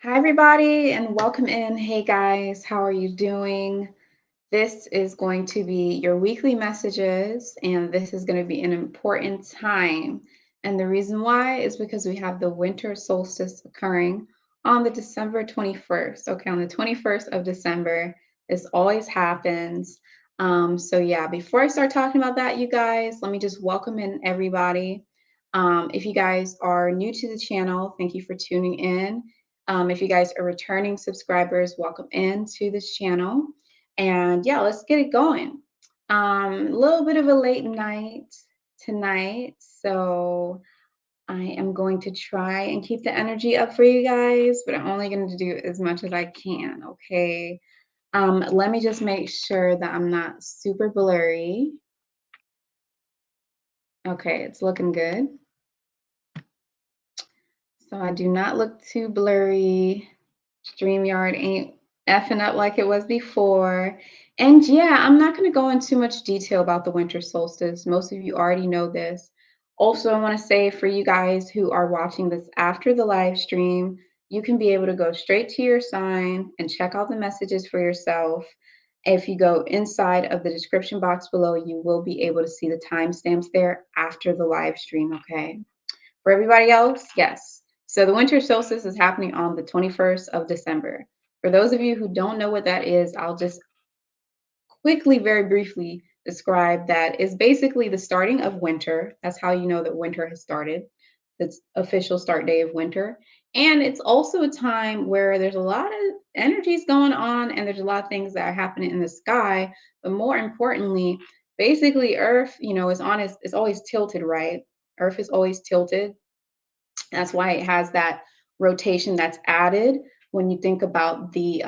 Hi, everybody, and welcome in. Hey, guys, how are you doing? This is going to be your weekly messages, and this is going to be an important time. And the reason why is because we have the winter solstice occurring on the December 21st. Okay, on the 21st of December, this always happens. Yeah, before I start talking about that, you guys, let me just welcome in everybody. If you guys are new to the channel, thank you for tuning in. If you guys are returning subscribers, welcome into this channel. And yeah, let's get it going. A little bit of a late night tonight, so I am going to try and keep the energy up for you guys, but I'm only going to do as much as I can, okay? Let me just make sure that I'm not super blurry. Okay, it's looking good. So I do not look too blurry. StreamYard ain't effing up like it was before. And yeah, I'm not going to go into too much detail about the winter solstice. Most of you already know this. Also, I want to say for you guys who are watching this after the live stream, you can be able to go straight to your sign and check out the messages for yourself. If you go inside of the description box below, you will be able to see the timestamps there after the live stream, okay? For everybody else, yes. So the winter solstice is happening on the 21st of December. For those of you who don't know what that is, I'll just quickly, very briefly describe that is basically the starting of winter. That's how you know that winter has started. It's official start day of winter. And it's also a time where there's a lot of energies going on and there's a lot of things that are happening in the sky. But more importantly, basically Earth, is on it's always tilted, right? Earth is always tilted. That's why it has that rotation that's added when you think about the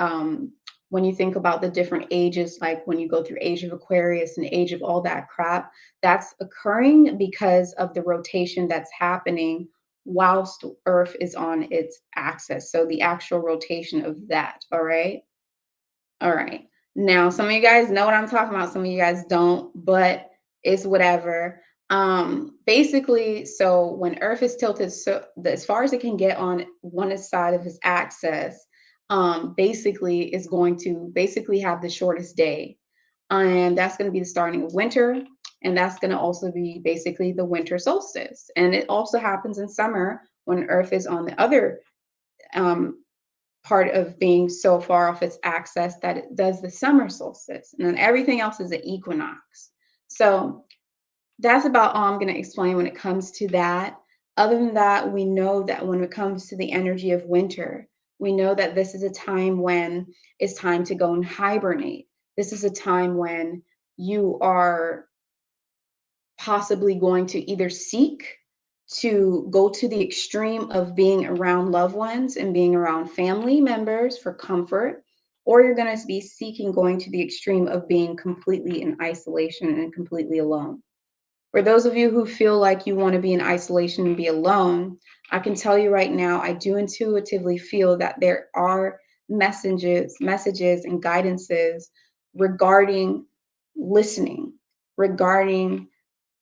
different ages, like when you go through age of Aquarius and age of all that crap, that's occurring because of the rotation that's happening whilst Earth is on its axis. So the actual rotation of that. All right. All right. Now, some of you guys know what I'm talking about. Some of you guys don't, but it's whatever. Basically, so when Earth is tilted as far as it can get on one side of its axis, basically is going to basically have the shortest day. And that's going to be the starting of winter. And that's going to also be basically the winter solstice. And it also happens in summer when Earth is on the other um, part of being so far off its axis that it does the summer solstice. And then everything else is the equinox. So that's about all I'm going to explain when it comes to that. Other than that, we know that when it comes to the energy of winter, we know that this is a time when it's time to go and hibernate. This is a time when you are possibly going to either seek to go to the extreme of being around loved ones and being around family members for comfort, or you're going to be seeking going to the extreme of being completely in isolation and completely alone. For those of you who feel like you want to be in isolation and be alone, I can tell you right now, I do intuitively feel that there are messages and guidances regarding listening, regarding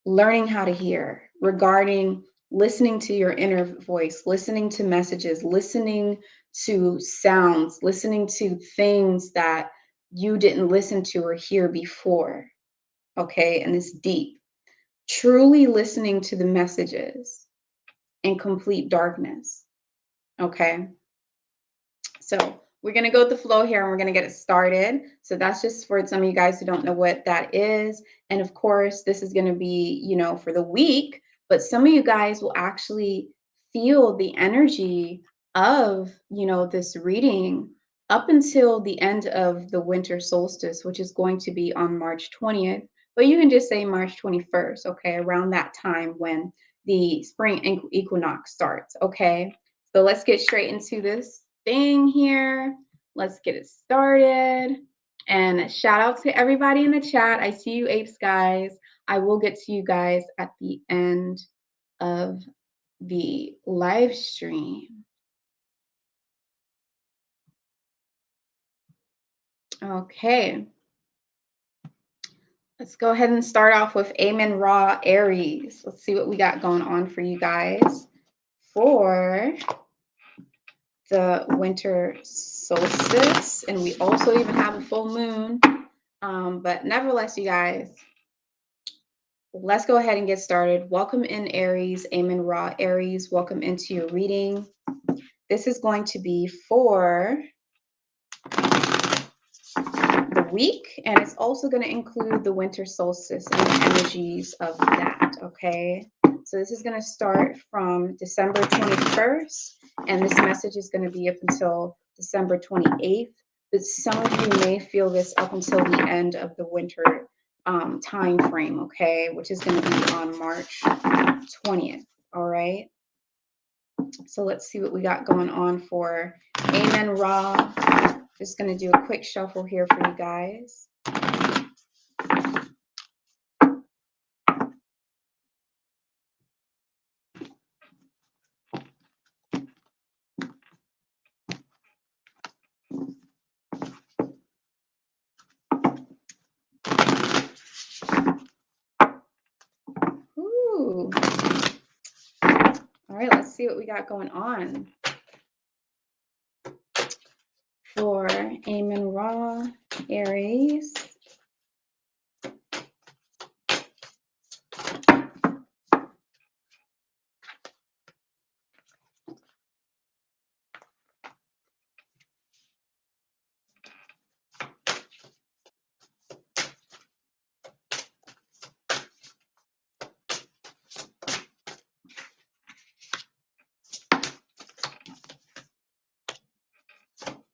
learning how to hear, regarding listening to your inner voice, listening to messages, listening to sounds, listening to things that you didn't listen to or hear before. Okay. And it's deep. Truly listening to the messages in complete darkness. Okay. So we're going to go with the flow here and we're going to get it started. So that's just for some of you guys who don't know what that is. And of course, this is going to be, for the week, but some of you guys will actually feel the energy of, this reading up until the end of the winter solstice, which is going to be on March 20th. But you can just say March 21st, okay, around that time when the spring equinox starts, okay? So let's get straight into this thing here. Let's get it started. And shout out to everybody in the chat. I see you, apes, guys. I will get to you guys at the end of the live stream. Okay. Let's go ahead and start off with Amen Ra Aries. Let's see what we got going on for you guys for the winter solstice, and we also even have a full moon. But nevertheless, you guys, let's go ahead and get started. Welcome in Aries, Amen Ra Aries. Welcome into your reading. This is going to be for the week, and it's also going to include the winter solstice and the energies of that, okay? So this is going to start from December 21st, and this message is going to be up until December 28th, but some of you may feel this up until the end of the winter time frame, okay, which is going to be on March 20th, all right? So let's see what we got going on for Amen Ra. Just going to do a quick shuffle here for you guys. Ooh. All right, let's see what we got going on for Amen Ra Aries.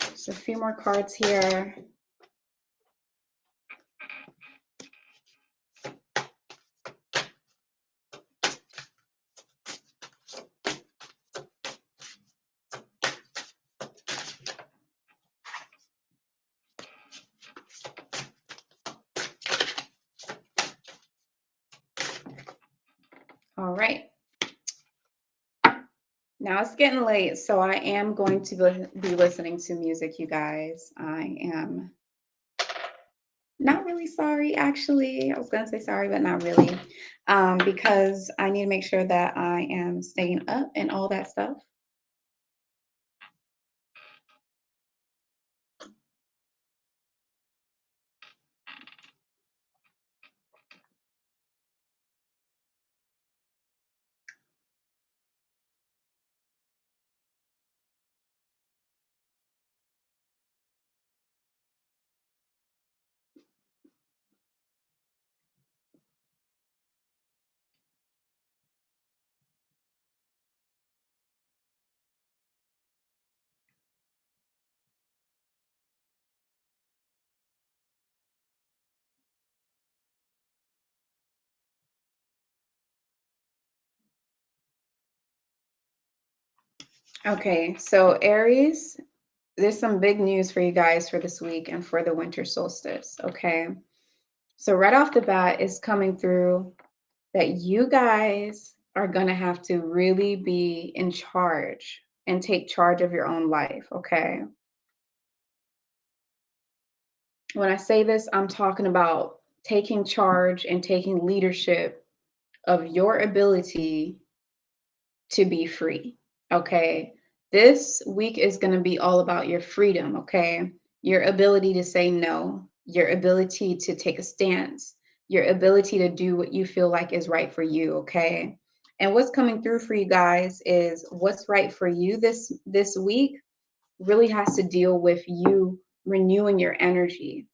Just a few more cards here. All right. Now it's getting late, so I am going to be listening to music, you guys. I am not really sorry, actually. I was going to say sorry, but not really, because I need to make sure that I am staying up and all that stuff. Okay, so Aries, there's some big news for you guys for this week and for the winter solstice, okay? So right off the bat is coming through that you guys are going to have to really be in charge and take charge of your own life, okay? When I say this, I'm talking about taking charge and taking leadership of your ability to be free, okay? This week is going to be all about your freedom, okay? Your ability to say no, your ability to take a stance, your ability to do what you feel like is right for you, okay? And what's coming through for you guys is what's right for you this week really has to deal with you renewing your energy.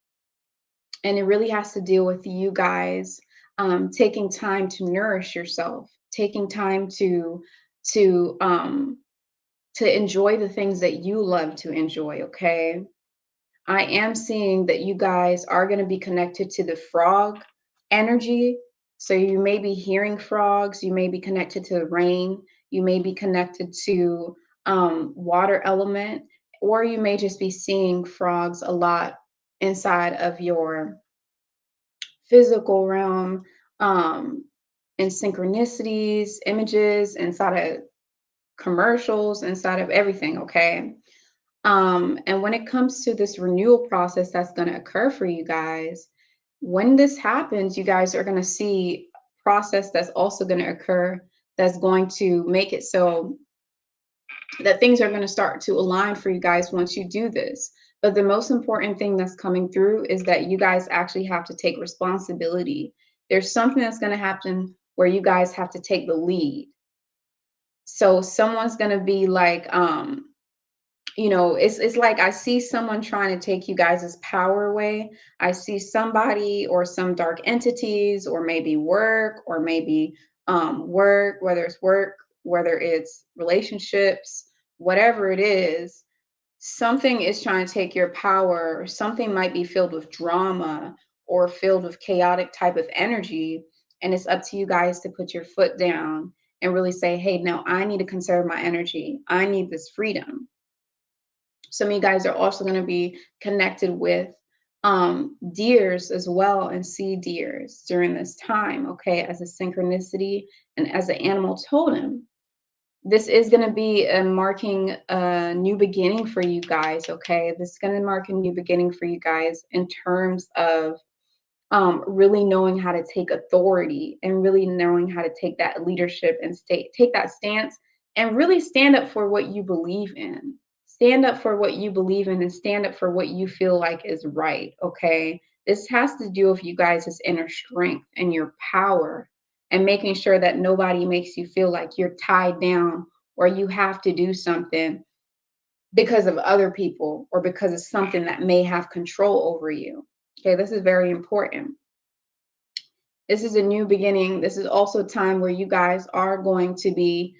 And it really has to deal with you guys taking time to nourish yourself, taking time to um, to enjoy the things that you love to enjoy. Okay, I am seeing that you guys are going to be connected to the frog energy. So you may be hearing frogs. You may be connected to the rain. You may be connected to water element, or you may just be seeing frogs a lot inside of your physical realm, and synchronicities, images inside of commercials, inside of everything, okay? And when it comes to this renewal process that's going to occur for you guys, when this happens, you guys are going to see a process that's also going to occur that's going to make it so that things are going to start to align for you guys once you do this. But the most important thing that's coming through is that you guys actually have to take responsibility. There's something that's going to happen where you guys have to take the lead. So someone's going to be like, you know, it's like I see someone trying to take you guys' power away. I see somebody or some dark entities, or maybe work, or maybe work, whether it's relationships, whatever it is, something is trying to take your power, or something might be filled with drama or filled with chaotic type of energy. And it's up to you guys to put your foot down and really say, hey, no, I need to conserve my energy. I need this freedom. Some of you guys are also going to be connected with deers as well, and sea deers during this time, okay, as a synchronicity and as an animal totem. This is going to be marking a new beginning for you guys, okay? This is going to mark a new beginning for you guys in terms of really knowing how to take authority, and really knowing how to take that leadership and take that stance, and really stand up for what you believe in. Stand up for what you believe in, and stand up for what you feel like is right, okay? This has to do with you guys' inner strength and your power, and making sure that nobody makes you feel like you're tied down, or you have to do something because of other people, or because of something that may have control over you. Okay, this is very important. This is a new beginning. This is also a time where you guys are going to be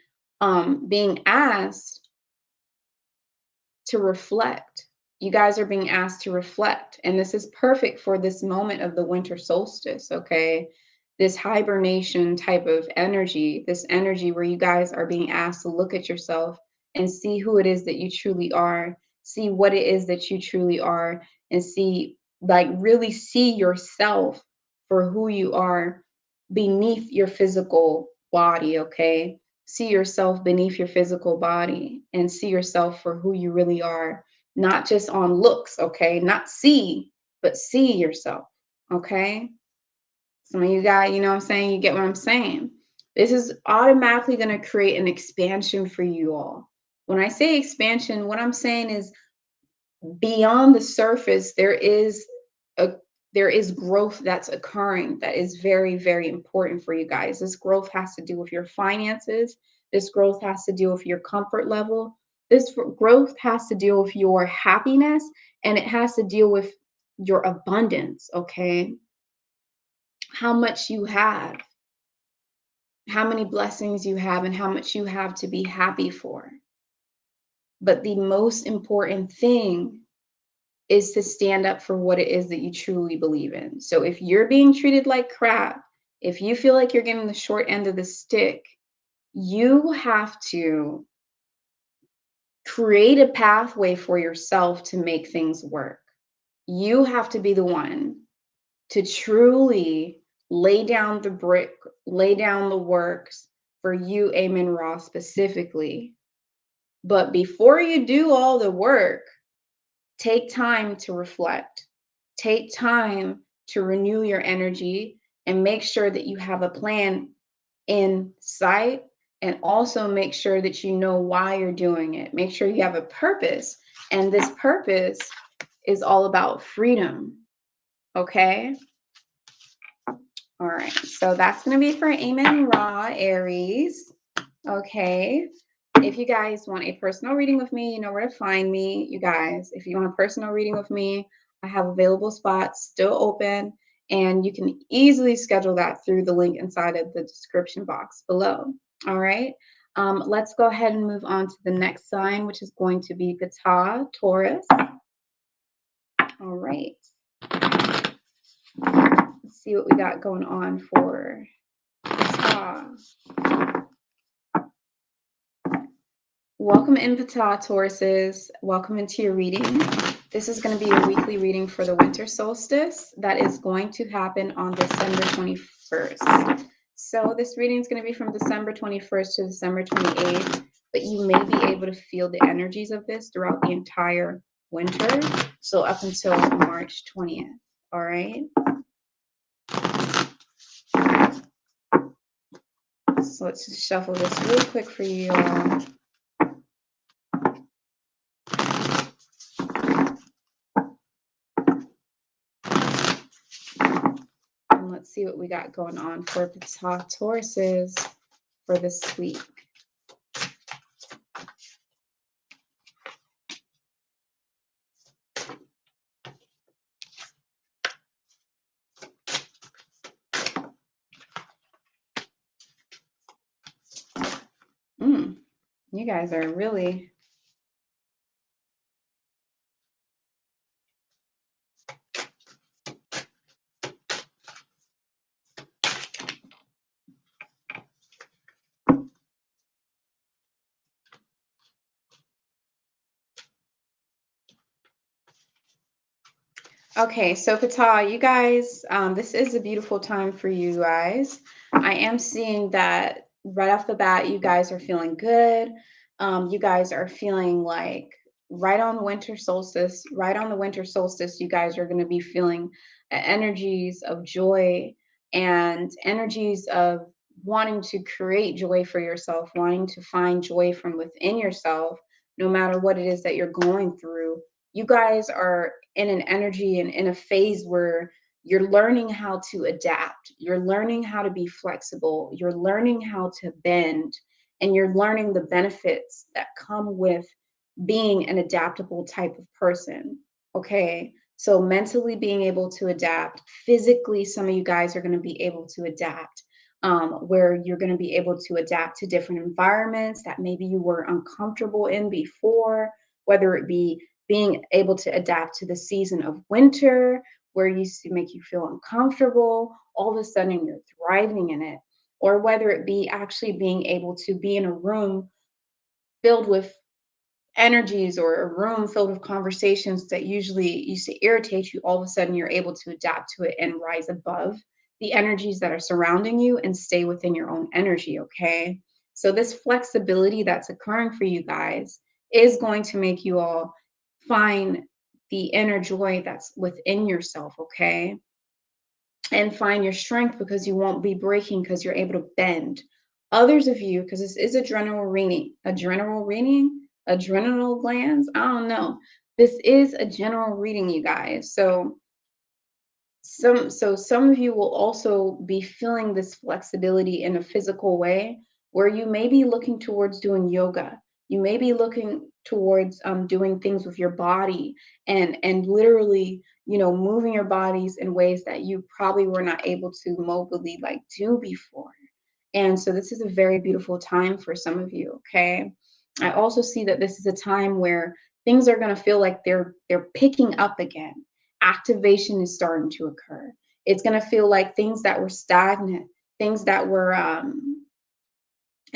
being asked to reflect. You guys are being asked to reflect. And this is perfect for this moment of the winter solstice, okay? This hibernation type of energy, this energy where you guys are being asked to look at yourself and see who it is that you truly are, see what it is that you truly are, and see, like, really see yourself for who you are beneath your physical body, okay? See yourself beneath your physical body, and see yourself for who you really are, not just on looks, okay? Not see, but see yourself, okay? Some of you guys, you know what I'm saying? You get what I'm saying? This is automatically going to create an expansion for you all. When I say expansion, what I'm saying is beyond the surface, a there is growth that's occurring that is very, very important for you guys. This growth has to do with your finances. This growth has to do with your comfort level. This growth has to deal with your happiness, and it has to deal with your abundance, okay? How much you have, how many blessings you have, and how much you have to be happy for. But the most important thing is to stand up for what it is that you truly believe in. So if you're being treated like crap, if you feel like you're getting the short end of the stick, you have to create a pathway for yourself to make things work. You have to be the one to truly lay down the brick, lay down the works for you, Amen Ra, specifically. But before you do all the work, take time to reflect. Take time to renew your energy, and make sure that you have a plan in sight, and also make sure that you know why you're doing it. Make sure you have a purpose, and this purpose is all about freedom. Okay? All right. So that's going to be for Amen Ra, Aries. Okay. If you guys want a personal reading with me, you know where to find me. You guys, if you want a personal reading with me, I have available spots still open, and you can easily schedule that through the link inside of the description box below. All right. Let's go ahead and move on to the next sign, which is going to be Ptah, Taurus. All right. Let's see what we got going on for Ptah. Welcome in, Ptah, Tauruses. Welcome into your reading. This is going to be a weekly reading for the winter solstice that is going to happen on December 21st. So this reading is going to be from December 21st to December 28th, but you may be able to feel the energies of this throughout the entire winter, so up until March 20th. All right. So let's just shuffle this real quick for you all. and let's see what we got going on for Ptah Tauruses for this week. You guys are really okay. So Ptah, you guys, this is a beautiful time for you guys. I am seeing that right off the bat, you guys are feeling good. You guys are feeling like right on the winter solstice, right on the winter solstice, you guys are going to be feeling energies of joy and energies of wanting to create joy for yourself, wanting to find joy from within yourself, no matter what it is that you're going through. You guys are in an energy and in a phase where you're learning how to adapt. You're learning how to be flexible. You're learning how to bend, and you're learning the benefits that come with being an adaptable type of person. Okay. So, mentally being able to adapt, physically, some of you guys are going to be able to adapt, where you're going to be able to adapt to different environments that maybe you were uncomfortable in before, whether it be being able to adapt to the season of winter where it used to make you feel uncomfortable, all of a sudden you're thriving in it, or whether it be actually being able to be in a room filled with energies or a room filled with conversations that usually used to irritate you, all of a sudden you're able to adapt to it and rise above the energies that are surrounding you and stay within your own energy, okay? So this flexibility that's occurring for you guys is going to make you all find the inner joy that's within yourself, okay? And find your strength because you won't be breaking because you're able to bend. Others of you, because this is adrenal reading, adrenal glands, I don't know. This is a general reading, you guys. So some of you will also be feeling this flexibility in a physical way where you may be looking towards doing yoga. You may be looking towards doing things with your body and literally, moving your bodies in ways that you probably were not able to mobily like do before. And so this is a very beautiful time for some of you, okay? I also see that this is a time where things are going to feel like they're picking up again. Activation is starting to occur. It's going to feel like things that were stagnant, things that were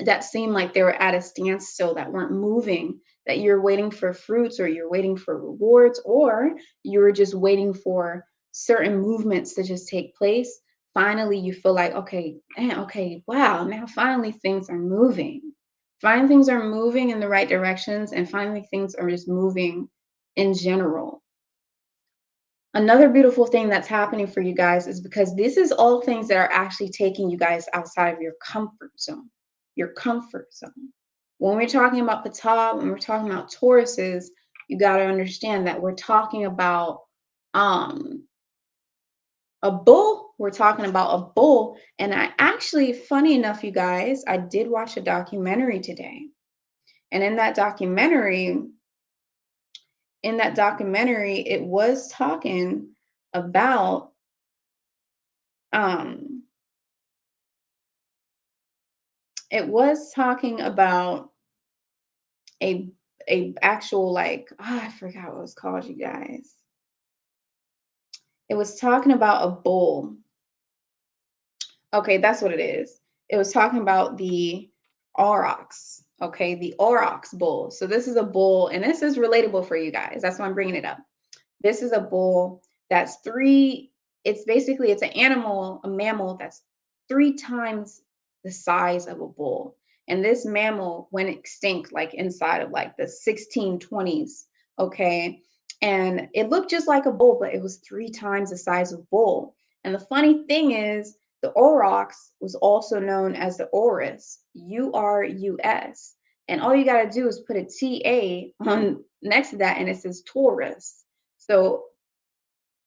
that seemed like they were at a standstill, that weren't moving, that you're waiting for fruits or you're waiting for rewards, or you were just waiting for certain movements to just take place. Finally, you feel like, okay, okay, wow, now finally things are moving. Finally, things are moving in the right directions, and finally, things are just moving in general. Another beautiful thing that's happening for you guys is because this is all things that are actually taking you guys outside of your comfort zone. Your comfort zone. When we're talking about Ptah, when we're talking about Tauruses, you got to understand that we're talking about um, a bull. We're talking about a bull. And I actually, funny enough, you guys, I did watch a documentary today. And in that documentary, it was talking about um it was talking about a actual like I forgot what it was called, you guys. It was talking about a bull. Okay, that's what it is. It was talking about the aurochs. Okay, the aurochs bull. So this is a bull, and this is relatable for you guys. That's why I'm bringing it up. This is a bull that's it's an animal, a mammal that's 3 times the size of a bull. And this mammal went extinct like inside of like the 1620s. Okay. And it looked just like a bull, but it was 3 times the size of bull. And the funny thing is, the aurochs was also known as the Urus, Urus. And all you got to do is put a TA on next to that, and it says Taurus. So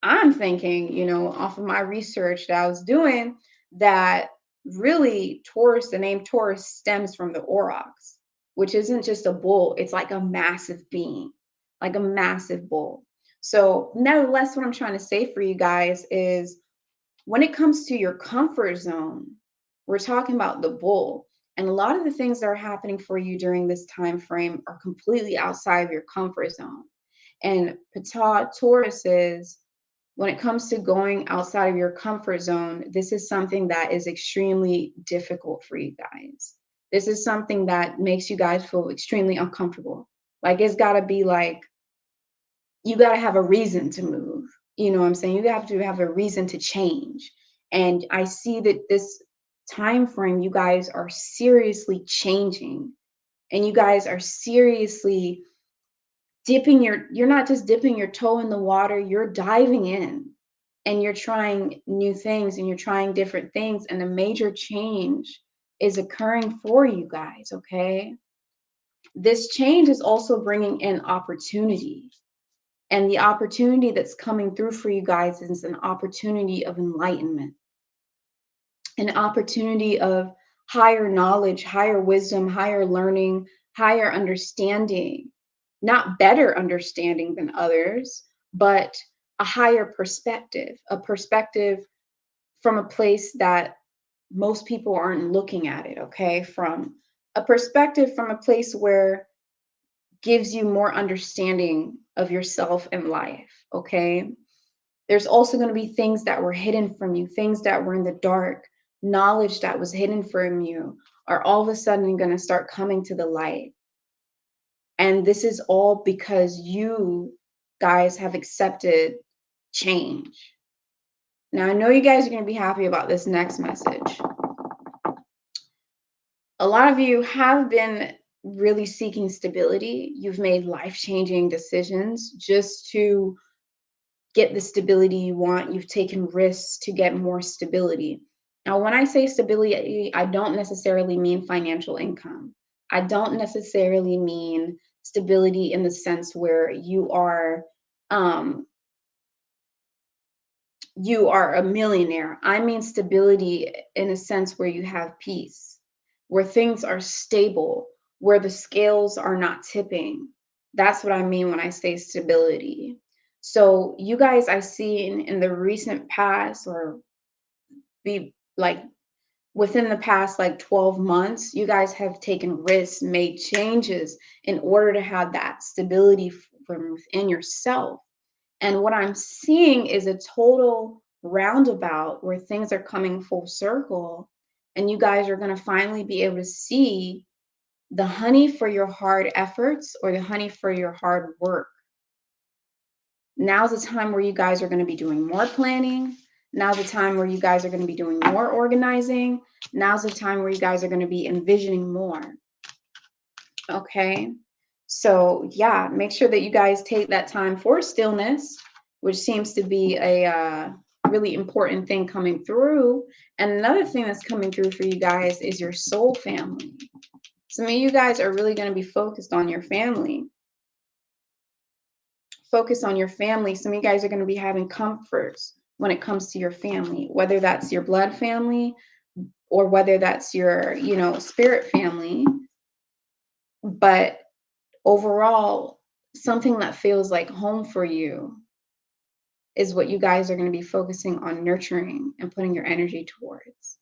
I'm thinking, off of my research that I was doing, that really Taurus, the name Taurus stems from the aurochs, which isn't just a bull, it's like a massive being, like a massive bull. So, nevertheless, what I'm trying to say for you guys is when it comes to your comfort zone, we're talking about the bull. And a lot of the things that are happening for you during this time frame are completely outside of your comfort zone. And Ptah Taurus is, when it comes to going outside of your comfort zone, this is something that is extremely difficult for you guys. This is something that makes you guys feel extremely uncomfortable. Like it's got to be like, you got to have a reason to move. You know what I'm saying? You have to have a reason to change. And I see that this time frame, you guys are seriously changing, and you guys are seriously you're not just dipping your toe in the water, you're diving in, and you're trying new things, and you're trying different things, and a major change is occurring for you guys. Okay, this change is also bringing in opportunity, and the opportunity that's coming through for you guys is an opportunity of enlightenment, an opportunity of higher knowledge, higher wisdom, higher learning, higher understanding, not better understanding than others, but a higher perspective, a perspective from a place that most people aren't looking at it, okay? From a perspective from a place where gives you more understanding of yourself and life, okay? There's also going to be things that were hidden from you, things that were in the dark, knowledge that was hidden from you are all of a sudden going to start coming to the light. And this is all because you guys have accepted change. Now, I know you guys are going to be happy about this next message. A lot of you have been really seeking stability. You've made life-changing decisions just to get the stability you want. You've taken risks to get more stability. Now, when I say stability, I don't necessarily mean financial income. I don't necessarily mean stability in the sense where um, you are a millionaire. I mean stability in a sense where you have peace, where things are stable, where the scales are not tipping. That's what I mean when I say stability. So you guys, I see in the recent past, or be like within the past like 12 months, you guys have taken risks, made changes in order to have that stability from within yourself. And what I'm seeing is a total roundabout where things are coming full circle, and you guys are going to finally be able to see the honey for your hard efforts, or the honey for your hard work. Now's the time where you guys are going to be doing more planning. Now's the time where you guys are going to be doing more organizing. Now's the time where you guys are going to be envisioning more. Okay. So yeah, make sure that you guys take that time for stillness, which seems to be a really important thing coming through. And another thing that's coming through for you guys is your soul family. Some of you guys are really going to be focused on your family. Focus on your family. Some of you guys are going to be having comforts when it comes to your family, whether that's your blood family or whether that's your, spirit family. But overall, something that feels like home for you is what you guys are going to be focusing on nurturing and putting your energy towards.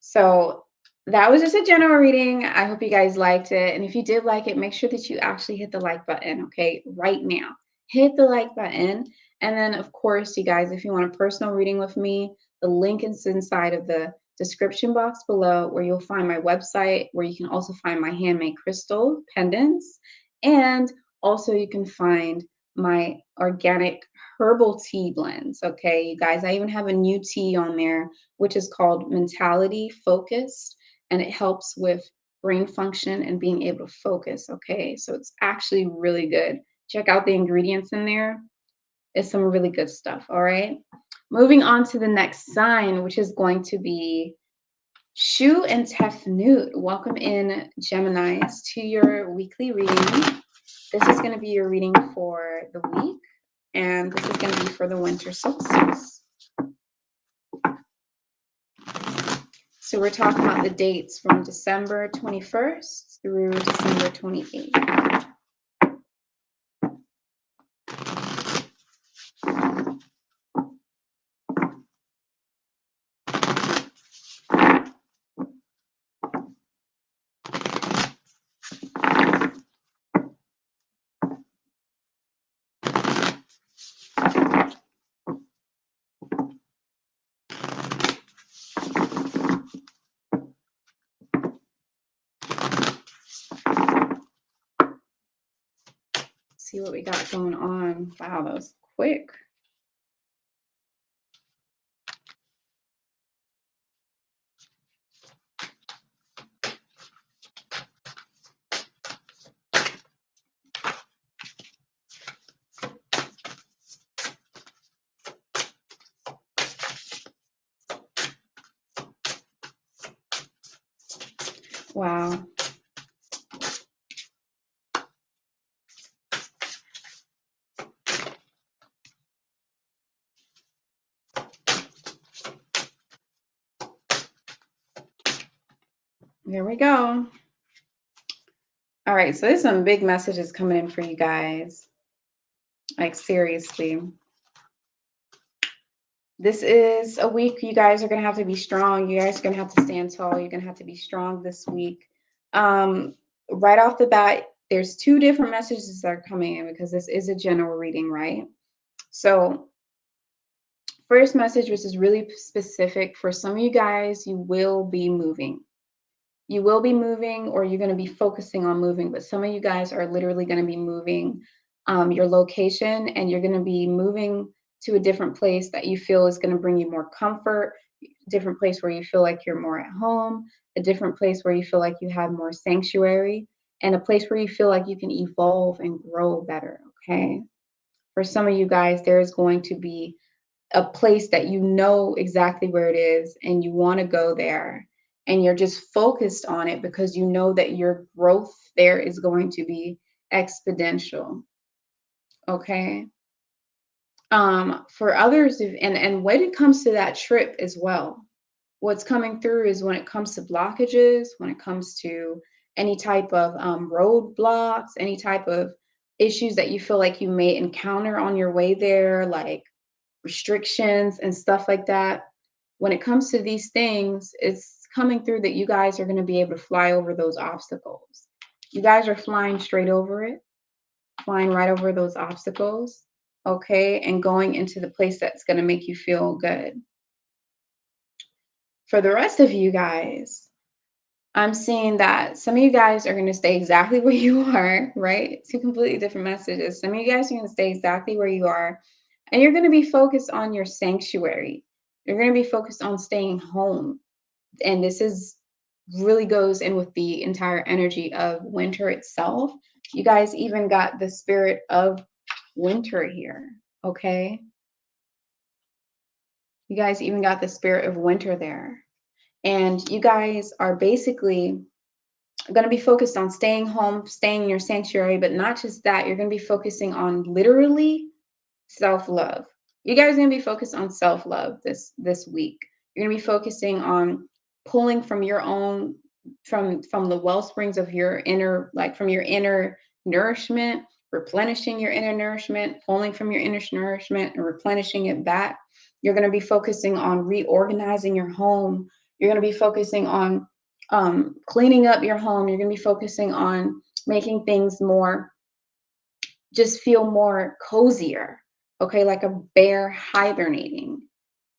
So that was just a general reading. I hope you guys liked it. And if you did like it, make sure that you actually hit the like button, okay? Right now. Hit the like button. And then, of course, you guys, if you want a personal reading with me, the link is inside of the description box below, where you'll find my website, where you can also find my handmade crystal pendants. And also you can find my organic herbal tea blends, okay, you guys? I even have a new tea on there, which is called Mentality Focused, and it helps with brain function and being able to focus, okay? So it's actually really good. Check out the ingredients in there. It's some really good stuff, all right? Moving on to the next sign, which is going to be Shu and Tefnut. Welcome in, Geminis, to your weekly reading. This is going to be your reading for the week And this is going to be for the winter solstice. So we're talking about the dates from December 21st through December 28th. See what we got going on. Wow, that was quick. Wow. There we go. All right, so there's some big messages coming in for you guys. Like, seriously. This is a week you guys are going to have to be strong. You guys are going to have to stand tall. You're going to have to be strong this week. Right off the bat, there's two different messages that are coming in because this is a general reading, right? So first message, which is really specific for some of you guys, you will be moving. You will be moving, or you're going to be focusing on moving, but some of you guys are literally going to be moving your location, and you're going to be moving to a different place that you feel is going to bring you more comfort, different place where you feel like you're more at home, a different place where you feel like you have more sanctuary, and a place where you feel like you can evolve and grow better, okay? For some of you guys, there is going to be a place that you know exactly where it is and you want to go there, and you're just focused on it because you know that your growth there is going to be exponential. Okay. For others, and when it comes to that trip as well, what's coming through is when it comes to blockages, when it comes to any type of roadblocks, any type of issues that you feel like you may encounter on your way there, like restrictions and stuff like that. When it comes to these things, it's coming through that you guys are going to be able to fly over those obstacles. You guys are flying straight over it, flying right over those obstacles, okay, and going into the place that's going to make you feel good. For the rest of you guys, I'm seeing that some of you guys are going to stay exactly where you are, right? Two completely different messages. Some of you guys are going to stay exactly where you are, and you're going to be focused on your sanctuary. You're going to be focused on staying home. And this is really goes in with the entire energy of winter itself. You guys even got the spirit of winter here, okay? You guys even got the spirit of winter there. And you guys are basically going to be focused on staying home, staying in your sanctuary, but not just that. You're going to be focusing on literally self-love. You guys are going to be focused on self-love this week. You're going to be focusing on pulling from your own from the well springs of your inner, like from your inner nourishment, replenishing your inner nourishment, pulling from your inner nourishment and replenishing it back. You're going to be focusing on reorganizing your home. You're going to be focusing on cleaning up your home. You're going to be focusing on making things more, just feel more cozier, okay, like a bear hibernating.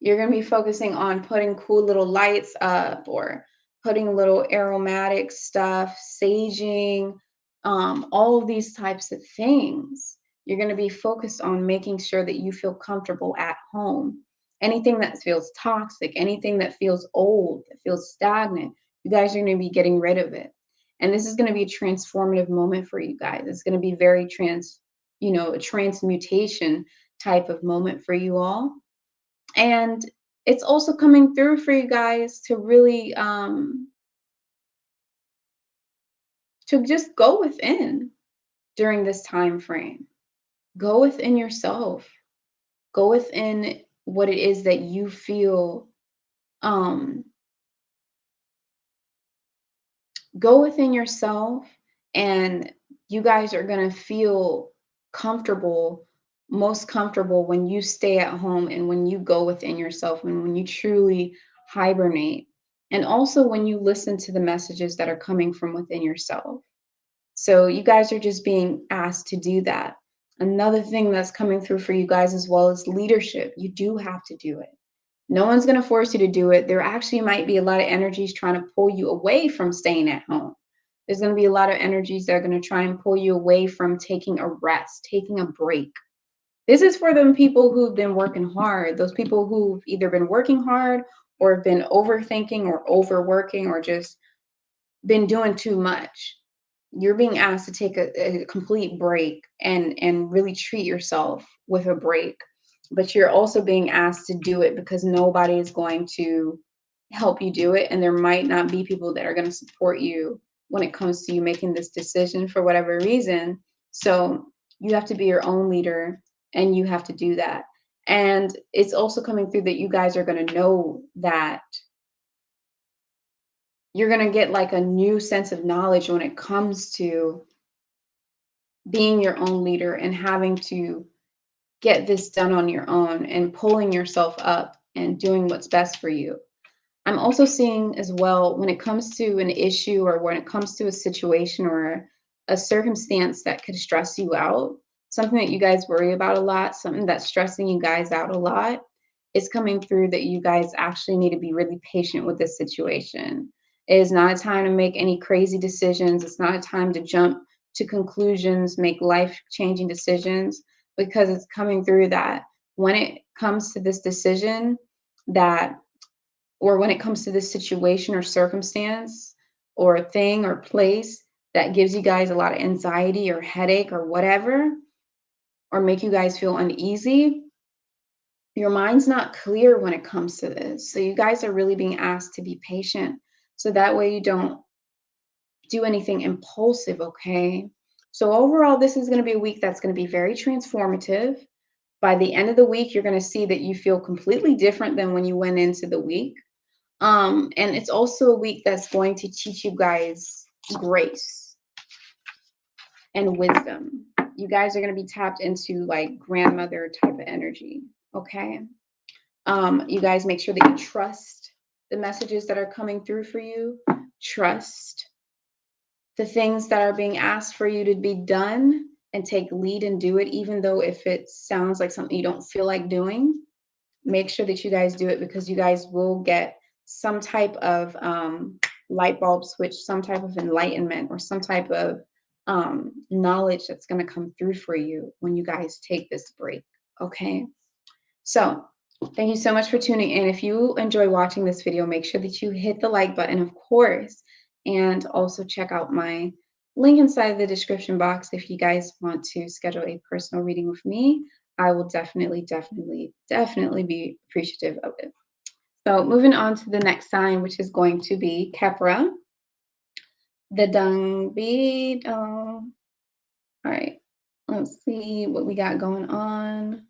You're going to be focusing on putting cool little lights up or putting little aromatic stuff, saging, all of these types of things. You're going to be focused on making sure that you feel comfortable at home. Anything that feels toxic, anything that feels old, that feels stagnant, you guys are going to be getting rid of it. And this is going to be a transformative moment for you guys. It's going to be very a transmutation type of moment for you all. And it's also coming through for you guys to really to just go within during this time frame. Go within yourself. Go within what it is that you feel. Um, go within yourself, and you guys are going to feel comfortable, most comfortable when you stay at home and when you go within yourself and when you truly hibernate. And also when you listen to the messages that are coming from within yourself. So you guys are just being asked to do that. Another thing that's coming through for you guys as well is leadership. You do have to do it. No one's going to force you to do it. There actually might be a lot of energies trying to pull you away from staying at home. There's going to be a lot of energies that are going to try and pull you away from taking a rest, taking a break. This is for them people who've been working hard, those people who've either been working hard or have been overthinking or overworking or just been doing too much. You're being asked to take a complete break and really treat yourself with a break. But you're also being asked to do it because nobody is going to help you do it. And there might not be people that are going to support you when it comes to you making this decision for whatever reason. So you have to be your own leader and you have to do that. And it's also coming through that you guys are going to know that you're going to get like a new sense of knowledge when it comes to being your own leader and having to get this done on your own and pulling yourself up and doing what's best for you. I'm also seeing as well when it comes to an issue or when it comes to a situation or a circumstance that could stress you out, something that you guys worry about a lot, something that's stressing you guys out a lot, is coming through that you guys actually need to be really patient with this situation. It is not a time to make any crazy decisions. It's not a time to jump to conclusions, make life-changing decisions, because it's coming through that when it comes to this decision that or when it comes to this situation or circumstance or thing or place that gives you guys a lot of anxiety or headache or whatever, or make you guys feel uneasy, your mind's not clear when it comes to this. So you guys are really being asked to be patient. So that way you don't do anything impulsive, okay? So overall, this is going to be a week that's going to be very transformative. By the end of the week, you're going to see that you feel completely different than when you went into the week. And it's also a week that's going to teach you guys grace and wisdom. You guys are going to be tapped into like grandmother type of energy. Okay. You guys make sure that you trust the messages that are coming through for you. Trust the things that are being asked for you to be done and take lead and do it, even though if it sounds like something you don't feel like doing. Make sure that you guys do it because you guys will get some type of light bulb switch, some type of enlightenment, or some type of knowledge that's going to come through for you when you guys take this break. Okay. So thank you so much for tuning in. If you enjoy watching this video, make sure that you hit the like button, of course, and also check out my link inside the description box if you guys want to schedule a personal reading with me. I will definitely be appreciative of it. So moving on to the next sign, which is going to be Khepra, the dung bead. All right, let's see what we got going on.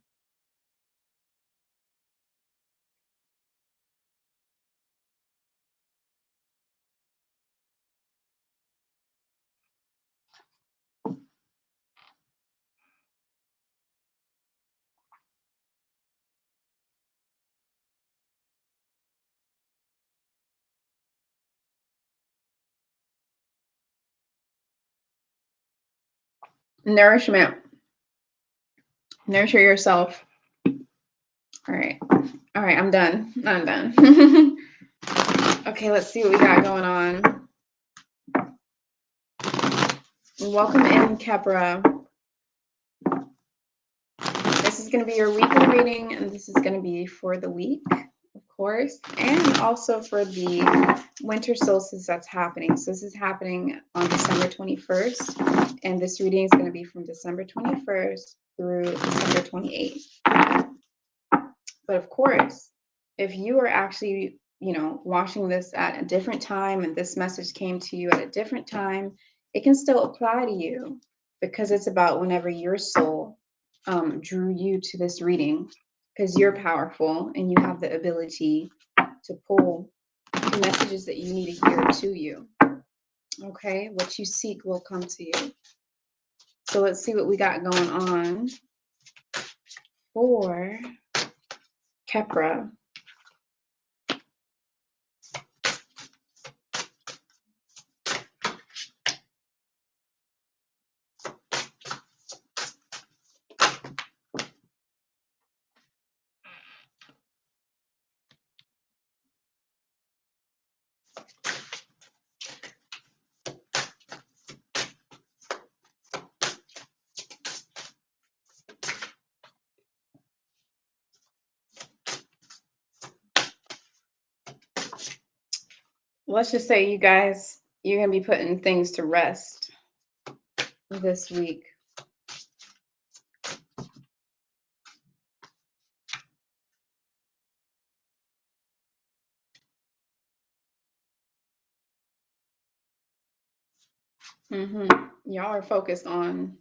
Nourishment. Nurture yourself. All right. All right, I'm done. I'm done. Okay, let's see what we got going on. Welcome in, Khepra. This is going to be your weekly reading, and this is going to be for the week, of course, and also for the winter solstice that's happening. So this is happening on December 21st, and this reading is going to be from December 21st through December 28th. But of course, if you are actually, watching this at a different time and this message came to you at a different time, it can still apply to you because it's about whenever your soul drew you to this reading, because you're powerful and you have the ability to pull the messages that you need to hear to you. Okay, what you seek will come to you. So let's see what we got going on for Khepra. Let's just say you guys, you're going to be putting things to rest this week. Y'all are focused on,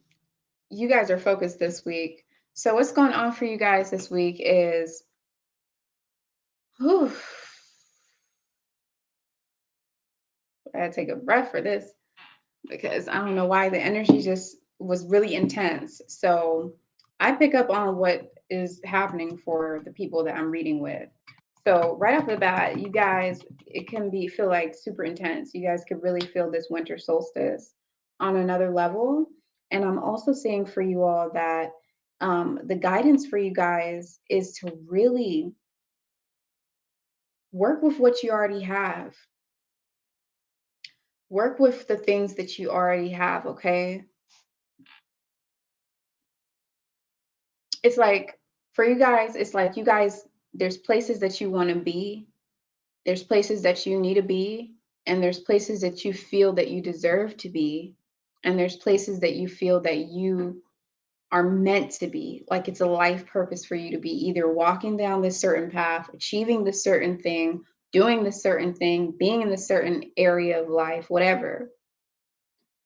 you guys are focused this week. So what's going on for you guys this week is, whew, I gotta take a breath for this, because I don't know why the energy just was really intense. So I pick up on what is happening for the people that I'm reading with. So right off the bat, you guys, it can feel like super intense. You guys could really feel this winter solstice on another level. And I'm also saying for you all that the guidance for you guys is to really work with what you already have. Work with the things that you already have, okay? It's like, for you guys, it's like you guys, there's places that you want to be, there's places that you need to be, and there's places that you feel that you deserve to be, and there's places that you feel that you are meant to be. Like it's a life purpose for you to be either walking down this certain path, achieving this certain thing, doing this certain thing, being in this certain area of life, whatever.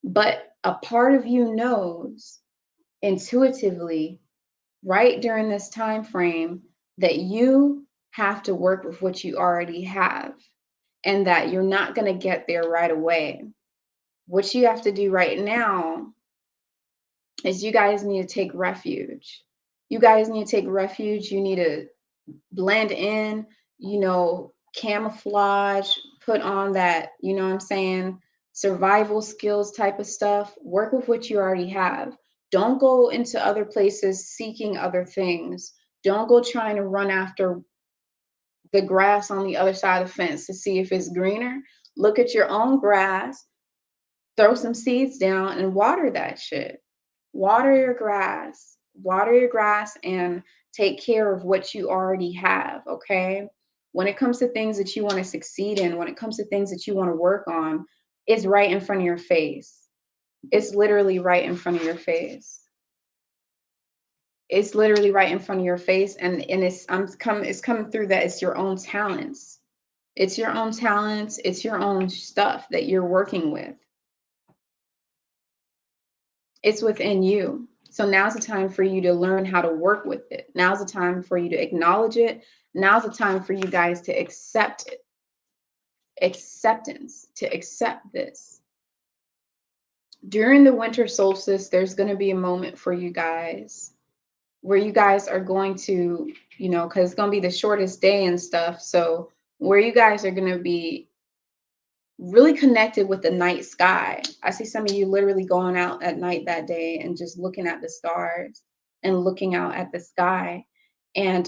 But a part of you knows intuitively right during this time frame that you have to work with what you already have, and that you're not going to get there right away. What you have to do right now is you guys need to take refuge. You guys need to take refuge. You need to blend in, camouflage, put on that, you know what I'm saying, survival skills type of stuff. Work with what you already have. Don't go into other places seeking other things. Don't go trying to run after the grass on the other side of the fence to see if it's greener. Look at your own grass, throw some seeds down and water that shit. Water your grass. Water your grass and take care of what you already have, okay? When it comes to things that you want to succeed in, when it comes to things that you want to work on, it's right in front of your face. It's literally right in front of your face. It's literally right in front of your face, and it's coming through that it's your own talents. It's your own talents, it's your own stuff that you're working with. It's within you. So now's the time for you to learn how to work with it. Now's the time for you to acknowledge it. Now's the time for you guys to accept it. Acceptance, to accept this. During the winter solstice, there's going to be a moment for you guys where you guys are going to, because it's going to be the shortest day and stuff. So where you guys are going to be really connected with the night sky. I see some of you literally going out at night that day and just looking at the stars and looking out at the sky. And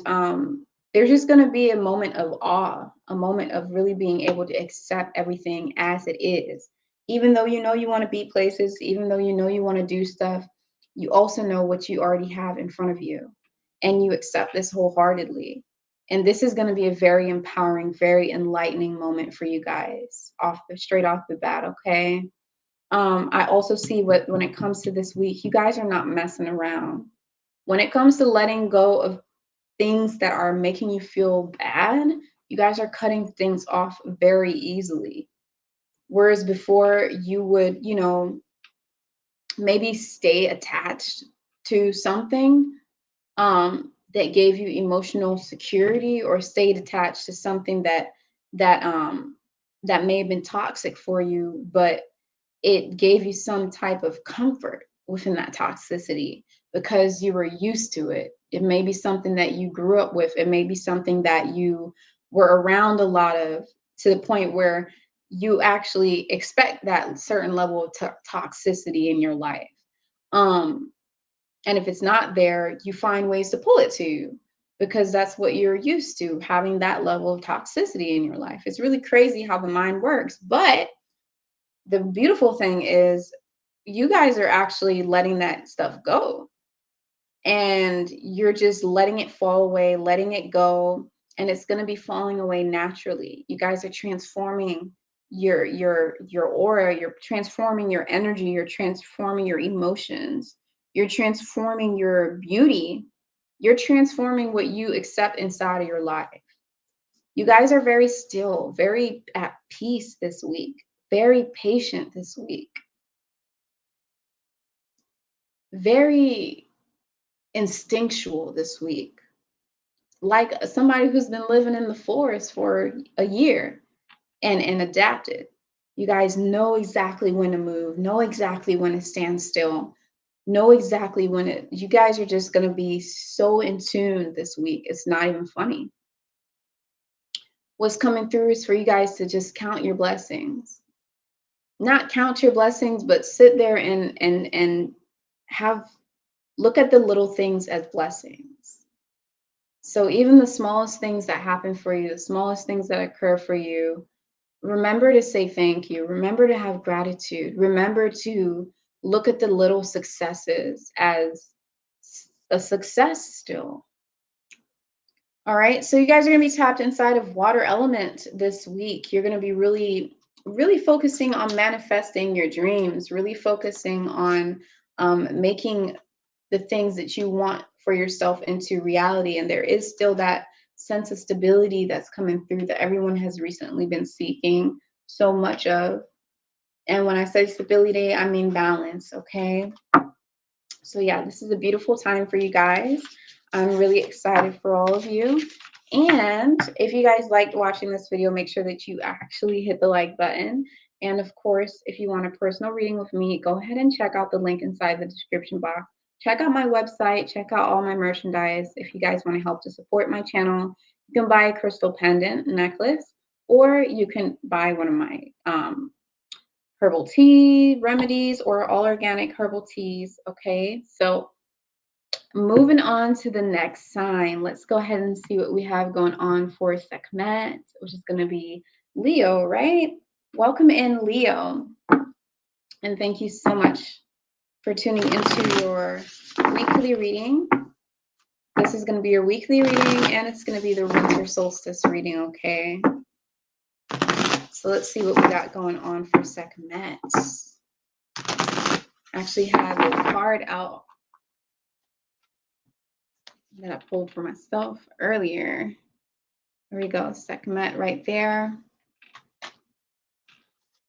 there's just going to be a moment of awe, a moment of really being able to accept everything as it is. Even though you know you want to be places, even though you know you want to do stuff, you also know what you already have in front of you. And you accept this wholeheartedly. And this is going to be a very empowering, very enlightening moment for you guys straight off the bat, okay? I also see when it comes to this week, you guys are not messing around. When it comes to letting go of things that are making you feel bad, you guys are cutting things off very easily. Whereas before you would, maybe stay attached to something that gave you emotional security, or stayed attached to something that may have been toxic for you, but it gave you some type of comfort within that toxicity because you were used to it. It may be something that you grew up with. It may be something that you were around a lot of, to the point where you actually expect that certain level of toxicity in your life. And if it's not there, you find ways to pull it to you because that's what you're used to, having that level of toxicity in your life. It's really crazy how the mind works. But the beautiful thing is you guys are actually letting that stuff go. And you're just letting it fall away, letting it go, and it's going to be falling away naturally. You guys are transforming your aura, you're transforming your energy, you're transforming your emotions, you're transforming your beauty, you're transforming what you accept inside of your life. You guys are very still, very at peace this week, very patient this week, very instinctual this week, like somebody who's been living in the forest for a year and adapted. You guys know exactly when to move, know exactly when to stand still, know exactly when it, you guys are just going to be so in tune this week. It's not even funny. What's coming through is for you guys to just count your blessings. Not count your blessings, but sit there and have, look at the little things as blessings. So even the smallest things that happen for you, the smallest things that occur for you, remember to say thank you. Remember to have gratitude. Remember to look at the little successes as a success still. All right. So you guys are going to be tapped inside of water element this week. You're going to be really, really focusing on manifesting your dreams, really focusing on making the things that you want for yourself into reality. And there is still that sense of stability that's coming through that everyone has recently been seeking so much of. And when I say stability, I mean balance. Okay. So yeah, this is a beautiful time for you guys. I'm really excited for all of you. And if you guys liked watching this video, make sure that you actually hit the like button. And of course, if you want a personal reading with me, go ahead and check out the link inside the description box. Check out my website, check out all my merchandise. If you guys want to help to support my channel, you can buy a crystal pendant necklace, or you can buy one of my herbal tea remedies or all organic herbal teas. Okay, so moving on to the next sign, let's go ahead and see what we have going on for Sekhmet, which is going to be Leo, right? Welcome in, Leo. And thank you so much for tuning into your weekly reading. This is going to be your weekly reading, and it's going to be the winter solstice reading, okay? So let's see what we got going on for Sekhmet. I actually have a card out that I pulled for myself earlier. There we go, Sekhmet right there.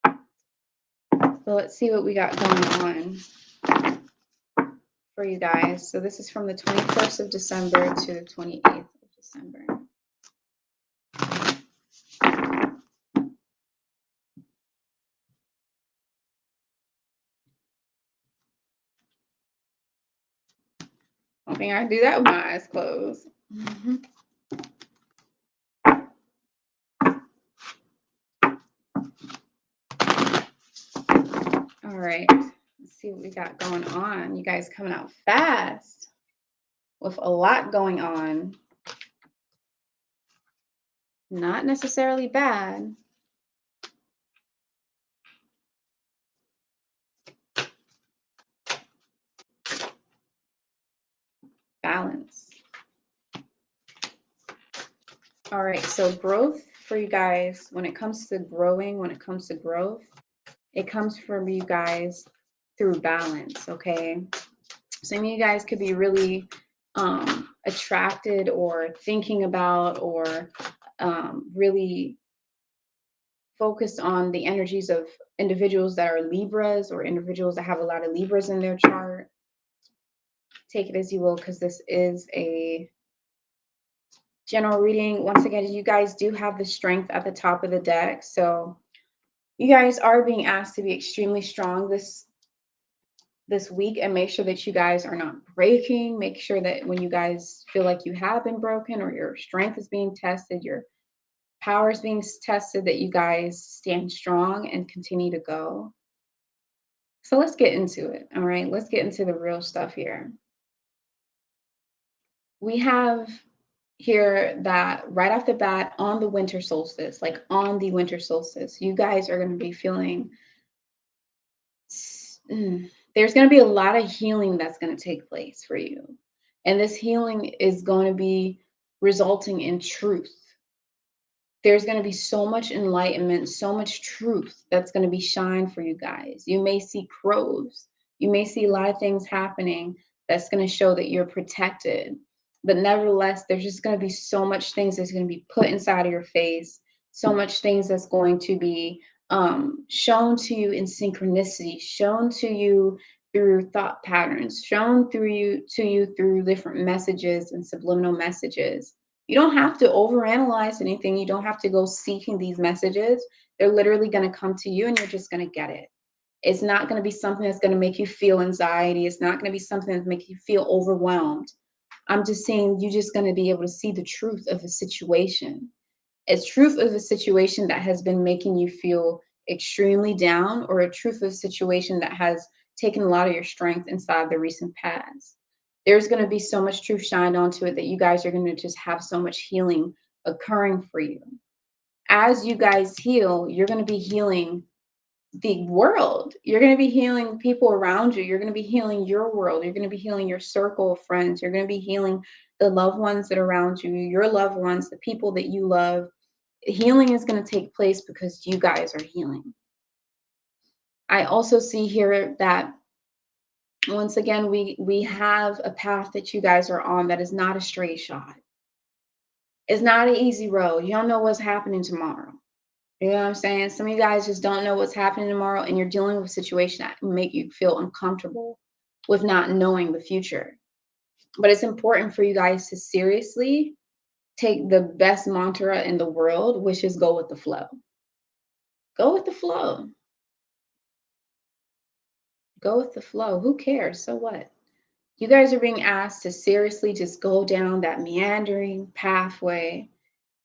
So let's see what we got going on for you guys. So this is from the 21st of December to the 28th of December. I don't think I can do that with my eyes closed. All right, let's see what we got going on. You guys coming out fast with a lot going on. Not necessarily bad. Balance. All right, so growth for you guys, when it comes to growing, when it comes to growth, it comes from you guys through balance, okay? Some of you guys could be really attracted or thinking about or really focused on the energies of individuals that are Libras or individuals that have a lot of Libras in their chart. take it as you will, because this is a general reading. Once again, you guys do have the strength at the top of the deck. So you guys are being asked to be extremely strong this week, and make sure that you guys are not breaking. Make sure that when you guys feel like you have been broken or your strength is being tested, your power is being tested, that you guys stand strong and continue to go. So let's get into it. All right, let's get into the real stuff here. We have here that right off the bat, on the winter solstice, like on the winter solstice, you guys are going to be feeling there's going to be a lot of healing that's going to take place for you. And this healing is going to be resulting in truth. There's going to be so much enlightenment, so much truth that's going to be shined for you guys. You may see crows. You may see a lot of things happening that's going to show that you're protected. But nevertheless, there's just going to be so much things that's going to be put inside of your face, so much things that's going to be shown to you in synchronicity, shown to you through thought patterns, shown to you through different messages and subliminal messages. You don't have to overanalyze anything. You don't have to go seeking these messages. They're literally going to come to you and you're just going to get it. It's not going to be something that's going to make you feel anxiety. It's not going to be something that make you feel overwhelmed. I'm just saying you're just going to be able to see the truth of the situation. It's truth of a situation that has been making you feel extremely down, or a truth of a situation that has taken a lot of your strength inside the recent past. There's going to be so much truth shined onto it that you guys are going to just have so much healing occurring for you. As you guys heal, you're going to be healing the world. You're going to be healing people around you. You're going to be healing your world. You're going to be healing your circle of friends. You're going to be healing the loved ones that are around you, your loved ones, the people that you love. Healing is going to take place because you guys are healing. I also see here that once again, we have a path that you guys are on that is not a straight shot. It's not an easy road. You don't know what's happening tomorrow. You know what I'm saying? Some of you guys just don't know what's happening tomorrow, and you're dealing with a situation that make you feel uncomfortable with not knowing the future. But it's important for you guys to seriously take the best mantra in the world, which is go with the flow. Go with the flow. Go with the flow. Who cares? So what? You guys are being asked to seriously just go down that meandering pathway.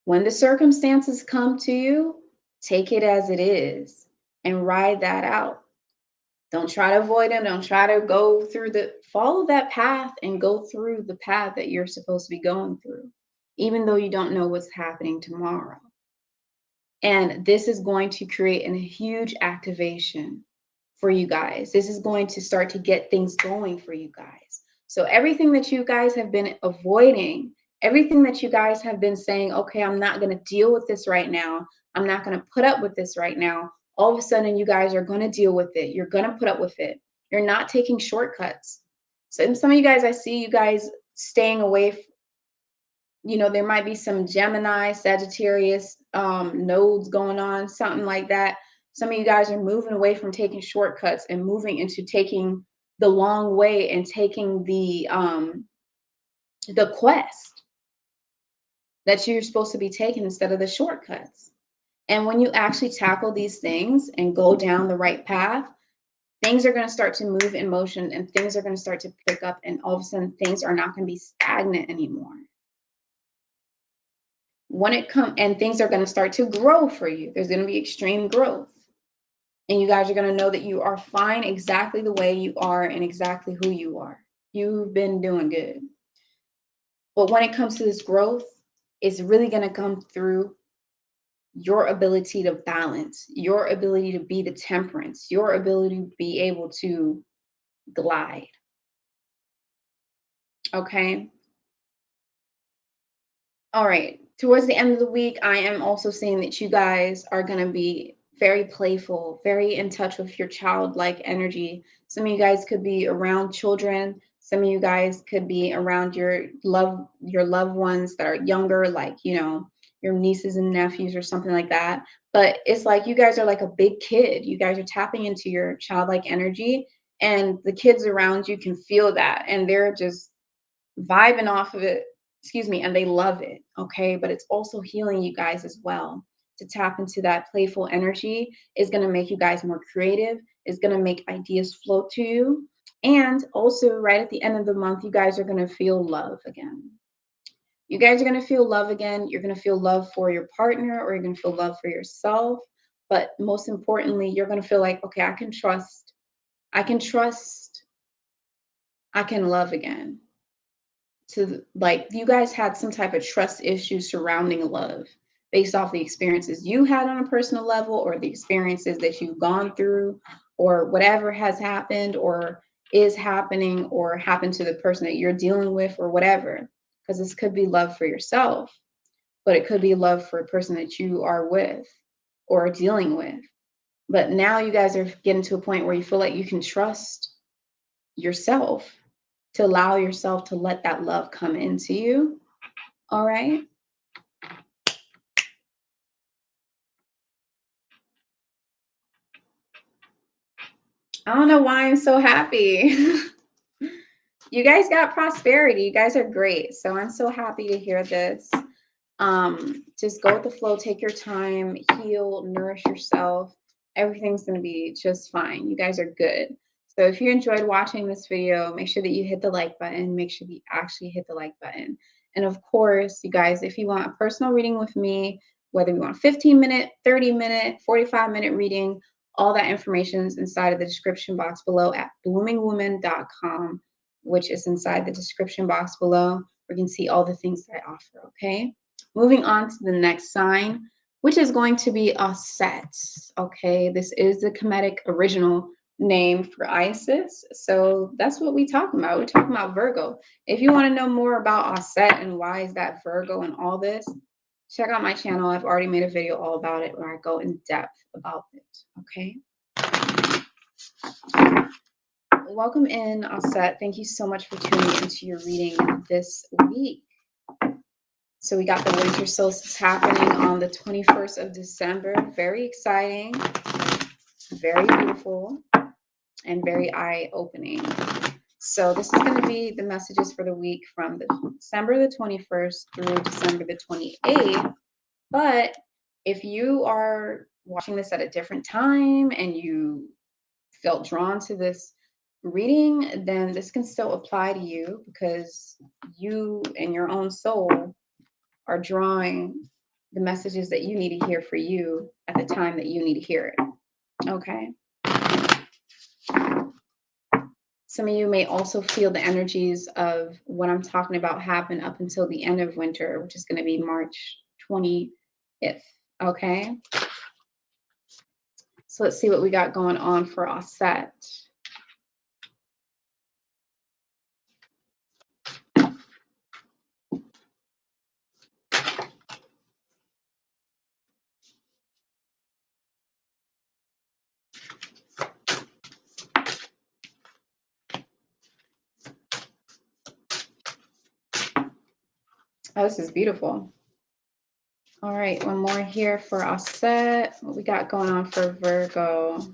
When the circumstances come to you, take it as it is and ride that out. Don't try to avoid it. Don't try to go through follow that path and go through the path that you're supposed to be going through, even though you don't know what's happening tomorrow. And this is going to create a huge activation for you guys. This is going to start to get things going for you guys. So everything that you guys have been avoiding, everything that you guys have been saying, okay, I'm not going to deal with this right now. I'm not going to put up with this right now. All of a sudden, you guys are going to deal with it. You're going to put up with it. You're not taking shortcuts. So some of you guys, I see you guys staying away. There might be some Gemini, Sagittarius nodes going on, something like that. Some of you guys are moving away from taking shortcuts and moving into taking the long way and taking the quest that you're supposed to be taking instead of the shortcuts. And when you actually tackle these things and go down the right path, things are going to start to move in motion and things are going to start to pick up, and all of a sudden things are not going to be stagnant anymore. And things are going to start to grow for you. There's going to be extreme growth. And you guys are going to know that you are fine exactly the way you are and exactly who you are. You've been doing good. But when it comes to this growth, it's really going to come through your ability to balance, your ability to be the temperance, your ability to be able to glide. Okay. All right. Towards the end of the week, I am also seeing that you guys are going to be very playful, very in touch with your childlike energy. Some of you guys could be around children. Some of you guys could be around your loved ones that are younger, like, your nieces and nephews or something like that. But it's like you guys are like a big kid. You guys are tapping into your childlike energy, and the kids around you can feel that, and they're just vibing off of it, excuse me, and they love it, okay? But it's also healing you guys as well. To tap into that playful energy is going to make you guys more creative, is going to make ideas float to you. And also, right at the end of the month, you guys are going to feel love again. You guys are going to feel love again. You're going to feel love for your partner, or you're going to feel love for yourself. But most importantly, you're going to feel like, okay, I can trust, I can trust, I can love again. To like, you guys had some type of trust issue surrounding love based off the experiences you had on a personal level, or the experiences that you've gone through, or whatever has happened or is happening or happened to the person that you're dealing with, or whatever. Because this could be love for yourself, but it could be love for a person that you are with or dealing with. But now you guys are getting to a point where you feel like you can trust yourself to allow yourself to let that love come into you. All right. I don't know why I'm so happy. You guys got prosperity. You guys are great. So I'm so happy to hear this. Just go with the flow, take your time, heal, nourish yourself. Everything's going to be just fine. You guys are good. So if you enjoyed watching this video, make sure that you hit the like button. Make sure that you actually hit the like button. And of course, you guys, if you want a personal reading with me, whether you want a 15-minute, 30-minute, 45-minute reading, all that information is inside of the description box below at bloomingwoman.com, which is inside the description box below, where you can see all the things that I offer, okay? Moving on to the next sign, which is going to be Auset. Okay, this is the Kemetic original name for Isis. So that's what we're talking about. We're talking about Virgo. If you want to know more about Auset and why is that Virgo and all this, check out my channel. I've already made a video all about it where I go in depth about it. Okay. Welcome in, Auset. Thank you so much for tuning into your reading this week. So we got the winter solstice happening on the 21st of December. Very exciting, very beautiful, and very eye-opening. So this is going to be the messages for the week from December the 21st through December the 28th. But if you are watching this at a different time and you felt drawn to this reading, then this can still apply to you, because you and your own soul are drawing the messages that you need to hear for you at the time that you need to hear it. Okay. Some of you may also feel the energies of what I'm talking about happen up until the end of winter, which is going to be March 20th. Okay. So let's see what we got going on for Auset. Oh, this is beautiful. All right, one more here for Auset. What we got going on for Virgo?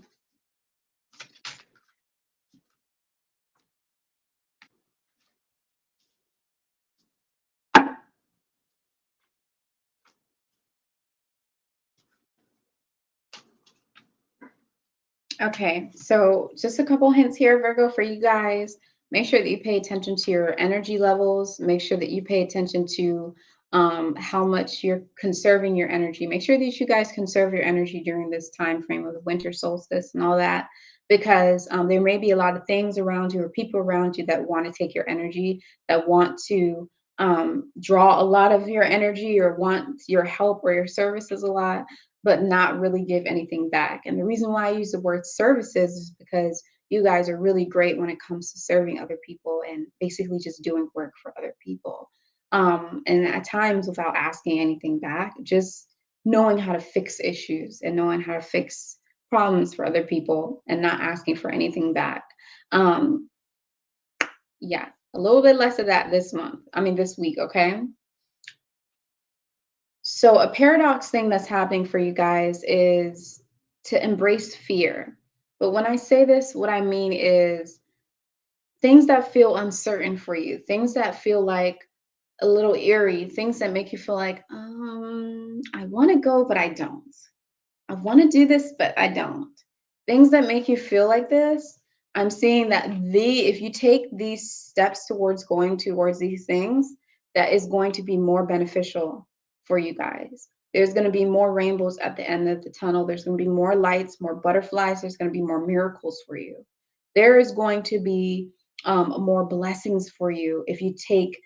Okay, so just a couple hints here, Virgo, for you guys. Make sure that you pay attention to your energy levels. Make sure that you pay attention to how much you're conserving your energy. Make sure that you guys conserve your energy during this time frame of the winter solstice and all that, because there may be a lot of things around you or people around you that want to take your energy, that want to draw a lot of your energy or want your help or your services a lot, but not really give anything back. And the reason why I use the word services is because you guys are really great when it comes to serving other people and basically just doing work for other people. And at times without asking anything back, just knowing how to fix issues and knowing how to fix problems for other people and not asking for anything back. Yeah, a little bit less of that this week, okay? So a paradox thing that's happening for you guys is to embrace fear. But when I say this, what I mean is things that feel uncertain for you, things that feel like a little eerie, things that make you feel like, I want to go, but I don't. I want to do this, but I don't. Things that make you feel like this, I'm seeing that if you take these steps towards going towards these things, that is going to be more beneficial for you guys. There's going to be more rainbows at the end of the tunnel. There's going to be more lights, more butterflies. There's going to be more miracles for you. There is going to be more blessings for you if you take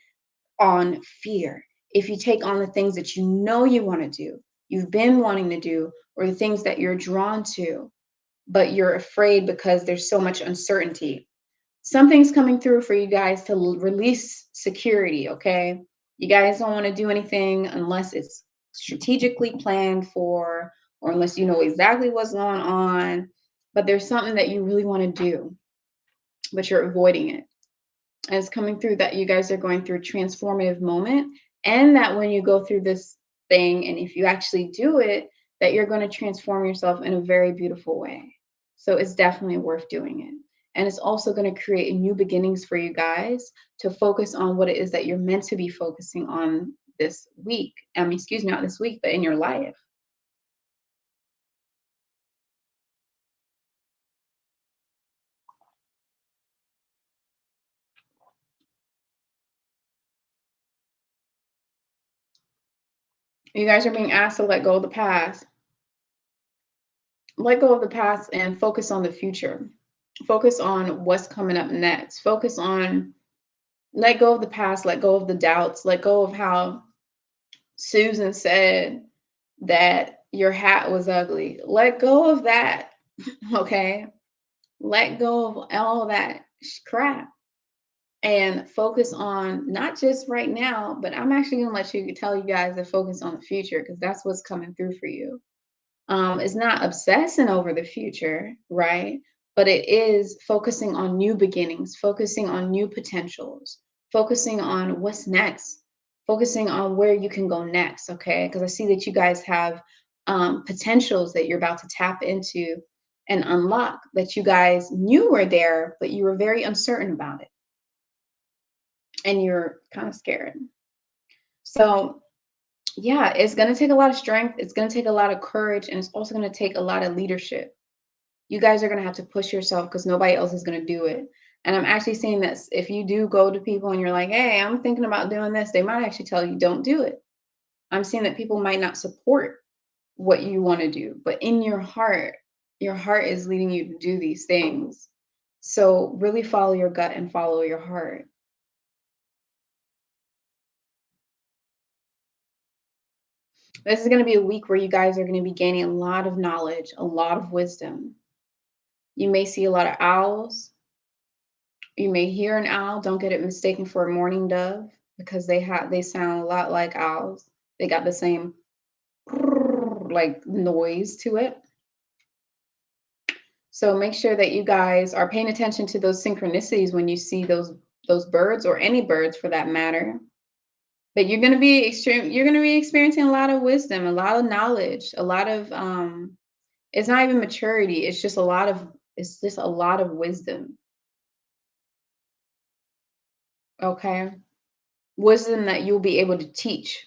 on fear, if you take on the things that you know you want to do, you've been wanting to do, or the things that you're drawn to, but you're afraid because there's so much uncertainty. Something's coming through for you guys to release security, okay? You guys don't want to do anything unless it's strategically planned for, or unless you know exactly what's going on, but there's something that you really want to do, but you're avoiding it. And it's coming through that you guys are going through a transformative moment, and that when you go through this thing, and if you actually do it, that you're going to transform yourself in a very beautiful way. So it's definitely worth doing it. And it's also going to create new beginnings for you guys to focus on what it is that you're meant to be focusing on this week. Excuse me, not this week, but in your life. You guys are being asked to let go of the past. Let go of the past and focus on the future. Focus on what's coming up next. Focus on let go of the past, let go of the doubts, let go of how Susan said that your hat was ugly. Let go of that. Okay. Let go of all that crap and focus on not just right now, but I'm actually going to tell you guys to focus on the future because that's what's coming through for you. It's not obsessing over the future, right? But it is focusing on new beginnings, focusing on new potentials, focusing on what's next, focusing on where you can go next, okay? Because I see that you guys have potentials that you're about to tap into and unlock that you guys knew were there, but you were very uncertain about it. And you're kind of scared. So yeah, it's going to take a lot of strength. It's going to take a lot of courage. And it's also going to take a lot of leadership. You guys are going to have to push yourself because nobody else is going to do it. And I'm actually saying that if you do go to people and you're like, hey, I'm thinking about doing this, they might actually tell you, don't do it. I'm saying that people might not support what you want to do, but in your heart is leading you to do these things. So really follow your gut and follow your heart. This is going to be a week where you guys are going to be gaining a lot of knowledge, a lot of wisdom. You may see a lot of owls. You may hear an owl. Don't get it mistaken for a mourning dove because they sound a lot like owls. They got the same like noise to it. So make sure that you guys are paying attention to those synchronicities when you see those birds, or any birds for that matter. But you're going to be experiencing a lot of wisdom, a lot of knowledge, a lot of it's not even maturity, it's just a lot of wisdom. Okay? Wisdom that you'll be able to teach.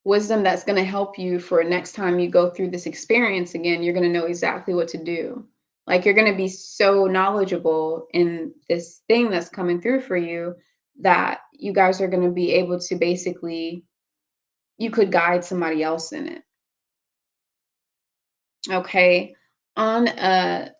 Wisdom that's going to help you for next time you go through this experience again, you're going to know exactly what to do. Like you're going to be so knowledgeable in this thing that's coming through for you that you guys are going to be able to basically, you could guide somebody else in it. Okay? On a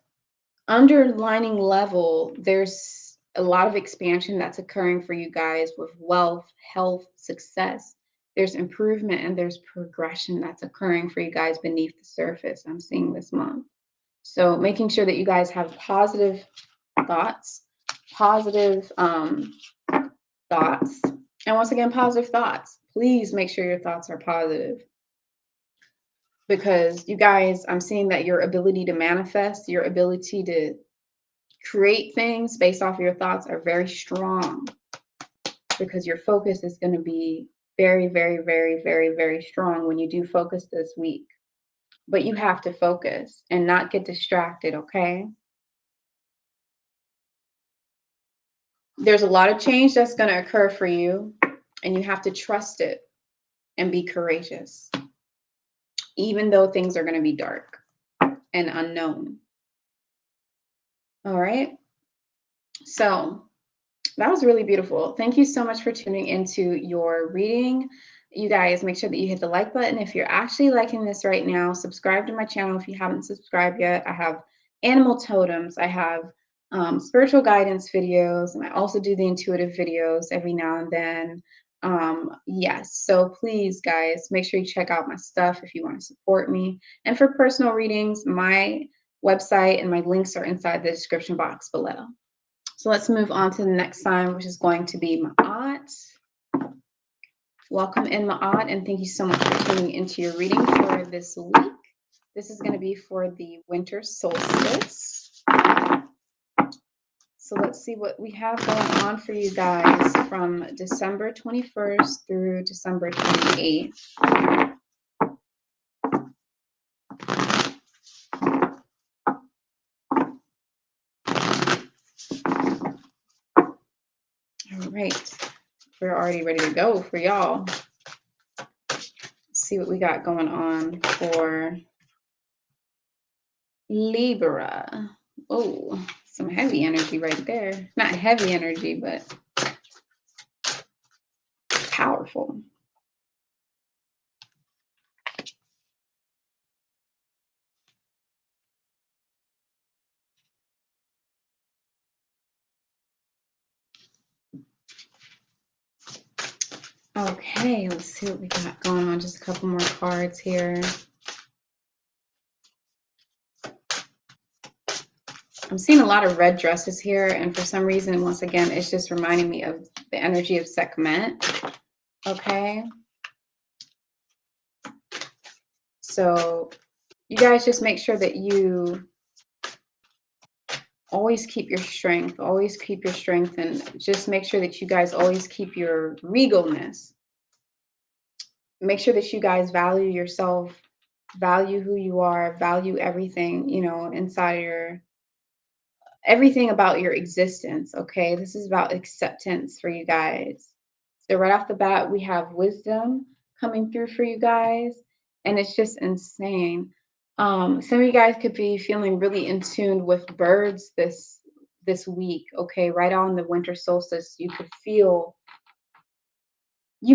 underlining level, there's a lot of expansion that's occurring for you guys with wealth, health, success. There's improvement and there's progression that's occurring for you guys beneath the surface. I'm seeing this month. So making sure that you guys have positive thoughts, positive thoughts. And once again, positive thoughts. Please make sure your thoughts are positive. Because you guys, I'm seeing that your ability to manifest, your ability to create things based off of your thoughts are very strong, because your focus is going to be very, very, very, very, very strong when you do focus this week. but you have to focus and not get distracted, okay? There's a lot of change that's going to occur for you, and you have to trust it and be courageous, even though things are going to be dark and unknown. All right. So that was really beautiful. Thank you so much for tuning into your reading. You guys, make sure that you hit the like button. If you're actually liking this right now, subscribe to my channel if you haven't subscribed yet. I have animal totems. I have spiritual guidance videos, and I also do the intuitive videos every now and then. Yes, so please, guys, make sure you check out my stuff if you want to support me. And for personal readings, my website and my links are inside the description box below. So let's move on to the next sign, which is going to be MAAT. Welcome in, MAAT, and thank you so much for tuning into your reading for this week. This is going to be for the winter solstice. So let's see what we have going on for you guys from December 21st through December 28th. All right, we're already ready to go for y'all. Let's see what we got going on for Libra. Oh, some heavy energy right there. Not heavy energy, but powerful. Okay, let's see what we got going on. Just a couple more cards here. I'm seeing a lot of red dresses here, and for some reason, once again, it's just reminding me of the energy of Sekhmet. Okay. So you guys just make sure that you always keep your strength, and just make sure that you guys always keep your regalness. Make sure that you guys value yourself, value who you are, value everything, inside your everything about your existence. Okay, this is about acceptance for you guys. So right off the bat, we have wisdom coming through for you guys, and it's just insane. Some of you guys could be feeling really in tune with birds this week. Okay, right on the winter solstice, you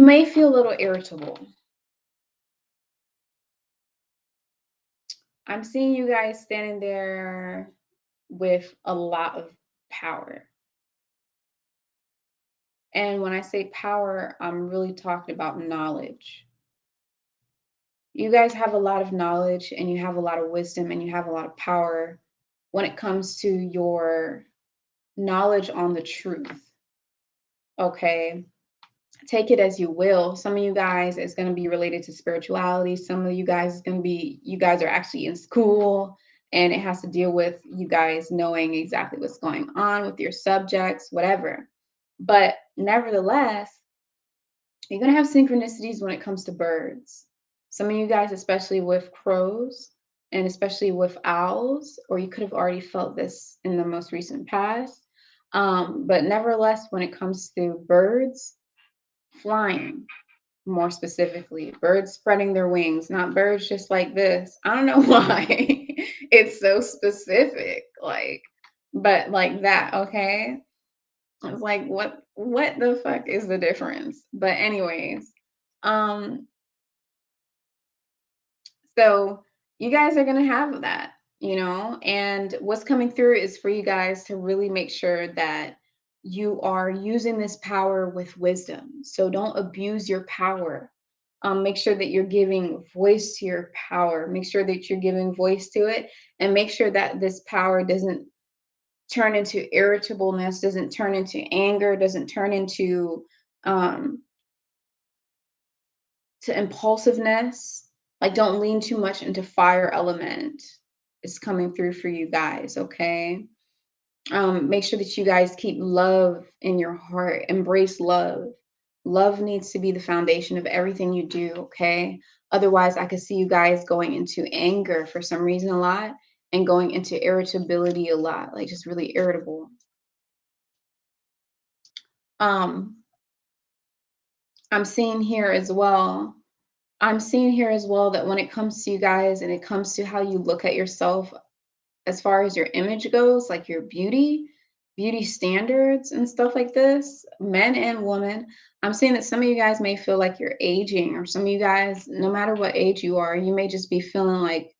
may feel a little irritable. I'm seeing you guys standing there with a lot of power. And when I say power, I'm really talking about knowledge. You guys have a lot of knowledge, and you have a lot of wisdom, and you have a lot of power when it comes to your knowledge on the truth. Okay. Take it as you will. Some of you guys is going to be related to spirituality. Some of you guys is going to be, you guys are actually in school, and it has to deal with you guys knowing exactly what's going on with your subjects, whatever. But nevertheless, you're going to have synchronicities when it comes to birds. Some of you guys, especially with crows and especially with owls, or you could have already felt this in the most recent past. But nevertheless, when it comes to birds, flying, more specifically, birds spreading their wings, not birds just like this. I don't know why it's so specific, but like that, okay? It's like, what the fuck is the difference? But anyways, um, so you guys are gonna have that, and what's coming through is for you guys to really make sure that you are using this power with wisdom. So don't abuse your power. Make sure that you're giving voice to your power. Make sure that you're giving voice to it, and make sure that this power doesn't turn into irritableness, doesn't turn into anger, doesn't turn into um, to impulsiveness. Like, don't lean too much into fire element. It's coming through for you guys, okay? Make sure that you guys keep love in your heart. Embrace love. Love needs to be the foundation of everything you do, okay? Otherwise, I could see you guys going into anger for some reason a lot and going into irritability a lot, like just really irritable. Um, I'm seeing here as well. I'm seeing here as well that when it comes to you guys and it comes to how you look at yourself as far as your image goes, like your beauty standards and stuff like this, men and women, I'm saying that some of you guys may feel like you're aging, or some of you guys, no matter what age you are, you may just be feeling like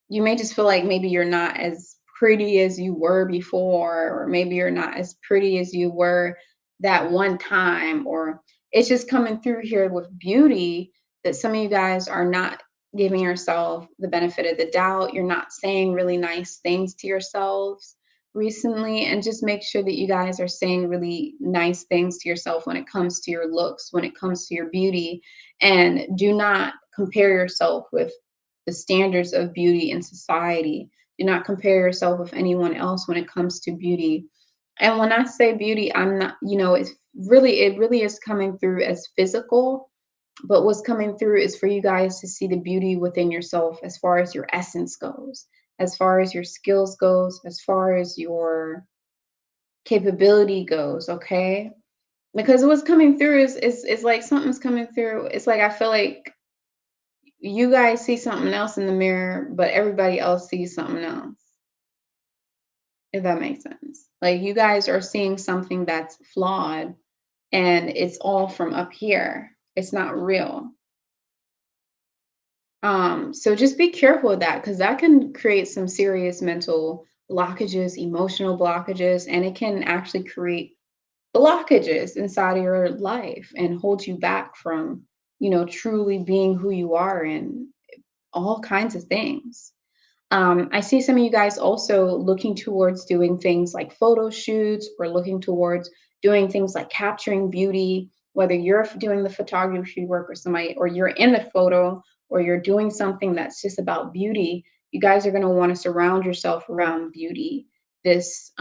you may just feel like maybe you're not as pretty as you were before, or maybe you're not as pretty as you were that one time, or it's just coming through here with beauty that some of you guys are not giving yourself the benefit of the doubt. You're not saying really nice things to yourselves recently, and just make sure that you guys are saying really nice things to yourself when it comes to your looks, when it comes to your beauty, and do not compare yourself with the standards of beauty in society. Do not compare yourself with anyone else when it comes to beauty. And when I say beauty, I'm not, it really is coming through as physical, but what's coming through is for you guys to see the beauty within yourself as far as your essence goes, as far as your skills goes, as far as your capability goes, okay? Because what's coming through is like something's coming through. It's like I feel like you guys see something else in the mirror, but everybody else sees something else, if that makes sense. Like you guys are seeing something that's flawed and it's all from up here. It's not real. So just be careful with that because that can create some serious mental blockages, emotional blockages, and it can actually create blockages inside of your life and hold you back from, truly being who you are and all kinds of things. I see some of you guys also looking towards doing things like photo shoots or looking towards doing things like capturing beauty, whether you're doing the photography work or somebody, or you're in the photo, or you're doing something that's just about beauty. You guys are going to want to surround yourself around beauty this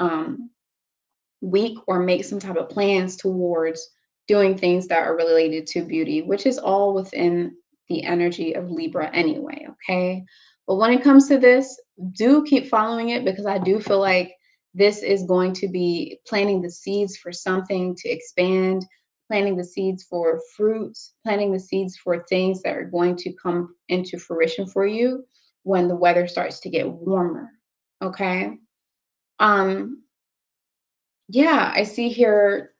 week, or make some type of plans towards doing things that are related to beauty, which is all within the energy of Libra anyway, okay? But when it comes to this, do keep following it because I do feel like this is going to be planting the seeds for something to expand, planting the seeds for fruits, planting the seeds for things that are going to come into fruition for you when the weather starts to get warmer, okay? Um, yeah, I see here.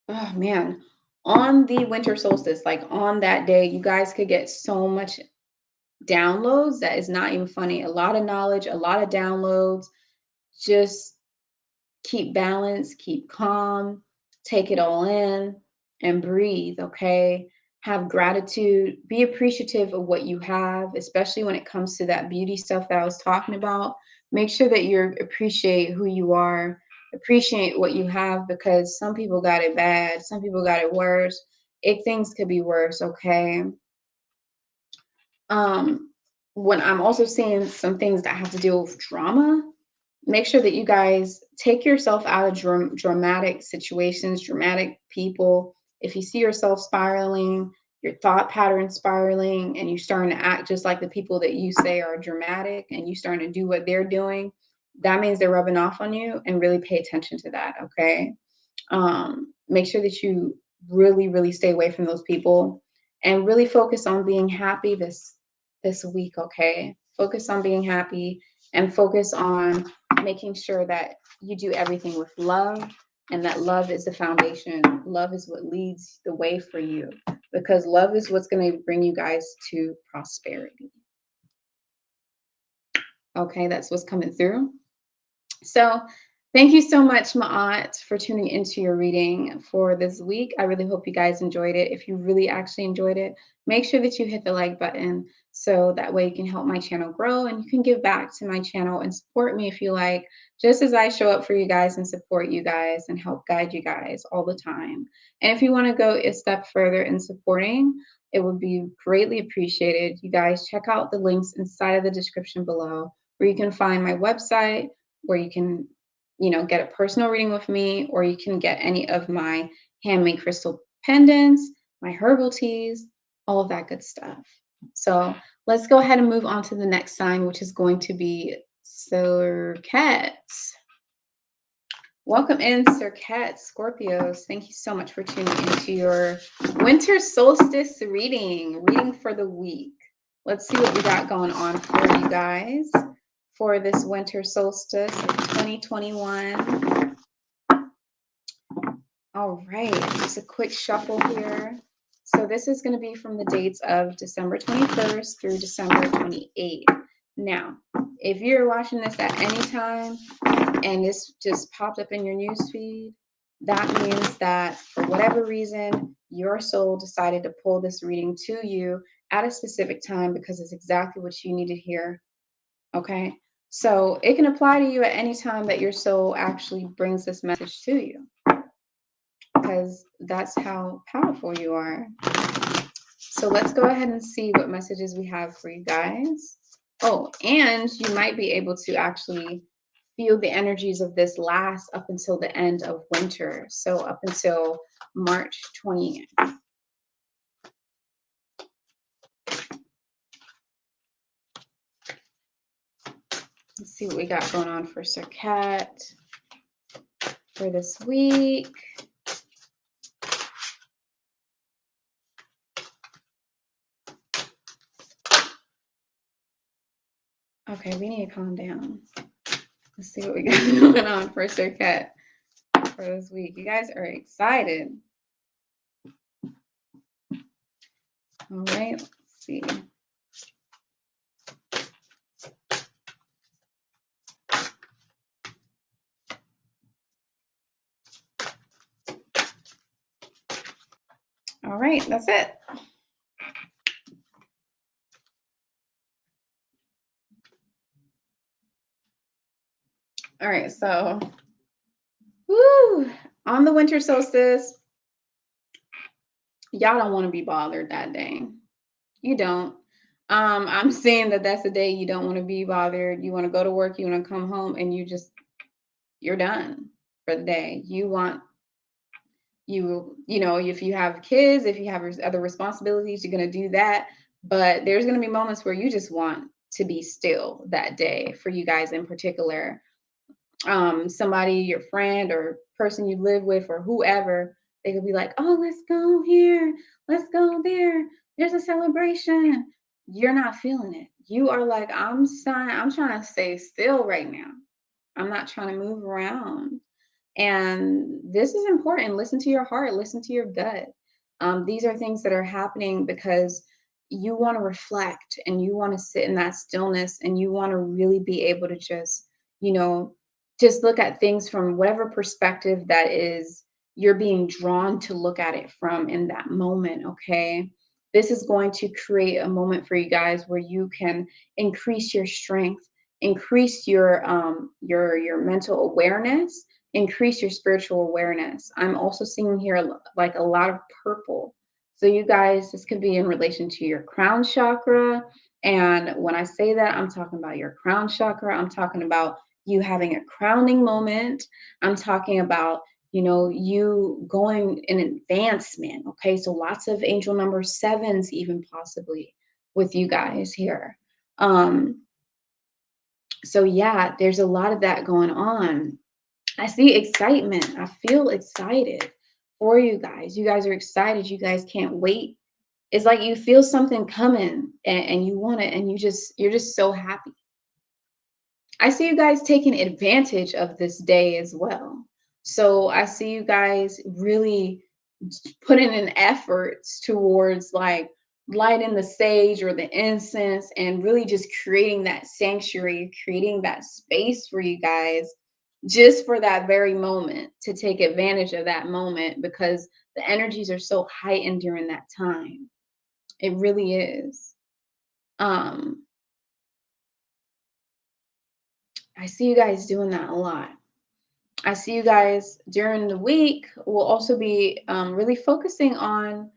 Oh man, on the winter solstice, like on that day, you guys could get so much downloads that is not even funny. A lot of knowledge, a lot of downloads. Just keep balance, keep calm, take it all in and breathe, okay? Have gratitude, be appreciative of what you have, especially when it comes to that beauty stuff that I was talking about. Make sure that you appreciate who you are, appreciate what you have because some people got it bad, some people got it worse. Things could be worse, okay? Um, when I'm also seeing some things that have to deal with drama, make sure that you guys take yourself out of dramatic situations, dramatic people. If you see yourself spiraling, your thought pattern spiraling, and you're starting to act just like the people that you say are dramatic and you starting to do what they're doing, that means they're rubbing off on you, and really pay attention to that, okay? Make sure that you really, really stay away from those people and really focus on being happy this week, okay? Focus on being happy and focus on making sure that you do everything with love, and that love is the foundation. Love is what leads the way for you because love is what's going to bring you guys to prosperity. Okay, that's what's coming through. So thank you so much, MAAT, for tuning into your reading for this week. I really hope you guys enjoyed it. If you really actually enjoyed it, make sure that you hit the like button so that way you can help my channel grow and you can give back to my channel and support me if you like, just as I show up for you guys and support you guys and help guide you guys all the time. And if you want to go a step further in supporting, it would be greatly appreciated. You guys check out the links inside of the description below where you can find my website, where you can, get a personal reading with me, or you can get any of my handmade crystal pendants, my herbal teas, all of that good stuff. So let's go ahead and move on to the next sign, which is going to be Serqet. Welcome in, Serqet, Scorpios. Thank you so much for tuning into your winter solstice reading for the week. Let's see what we got going on for you guys for this winter solstice of 2021. All right, just a quick shuffle here. So this is going to be from the dates of December 21st through December 28th. Now, if you're watching this at any time and this just popped up in your news feed, that means that for whatever reason, your soul decided to pull this reading to you at a specific time because it's exactly what you need to hear. Okay? So it can apply to you at any time that your soul actually brings this message to you, because that's how powerful you are. So let's go ahead and see what messages we have for you guys. Oh, and you might be able to actually feel the energies of this last up until the end of winter. So up until March 20th. Let's see what we got going on for Serqet for this week. Okay, we need to calm down. Let's see what we got going on for Serqet for this week. You guys are excited. All right, let's see. All right, that's it. All right, so on the winter solstice, y'all don't want to be bothered that day. You don't. I'm seeing that that's the day you don't want to be bothered. You want to go to work, you want to come home, and you're done for the day. You want if you have kids, if you have other responsibilities, you're going to do that. But there's going to be moments where you just want to be still that day for you guys in particular. Somebody, your friend or person you live with or whoever, they could be like, oh, let's go here, let's go there, there's a celebration. You're not feeling it. You are like, I'm trying to stay still right now. I'm not trying to move around. And this is important. Listen to your heart, listen to your gut. These are things that are happening because you want to reflect and you want to sit in that stillness and you want to really be able to just look at things from whatever perspective that is you're being drawn to look at it from in that moment. Okay. This is going to create a moment for you guys where you can increase your strength, increase your mental awareness, increase your spiritual awareness. I'm also seeing here like a lot of purple. So you guys, this could be in relation to your crown chakra. And when I say that, I'm talking about your crown chakra. I'm talking about you having a crowning moment. I'm talking about, you going in advancement. Okay. So lots of angel number sevens, even possibly with you guys here. So yeah, there's a lot of that going on. I see excitement. I feel excited for you guys. You guys are excited. You guys can't wait. It's like you feel something coming and you want it and you're just so happy. I see you guys taking advantage of this day as well. So I see you guys really putting in efforts towards like lighting the sage or the incense and really just creating that sanctuary, creating that space for you guys just for that very moment, to take advantage of that moment because the energies are so heightened during that time. It really is. I see you guys doing that a lot. I see you guys during the week will also be really focusing on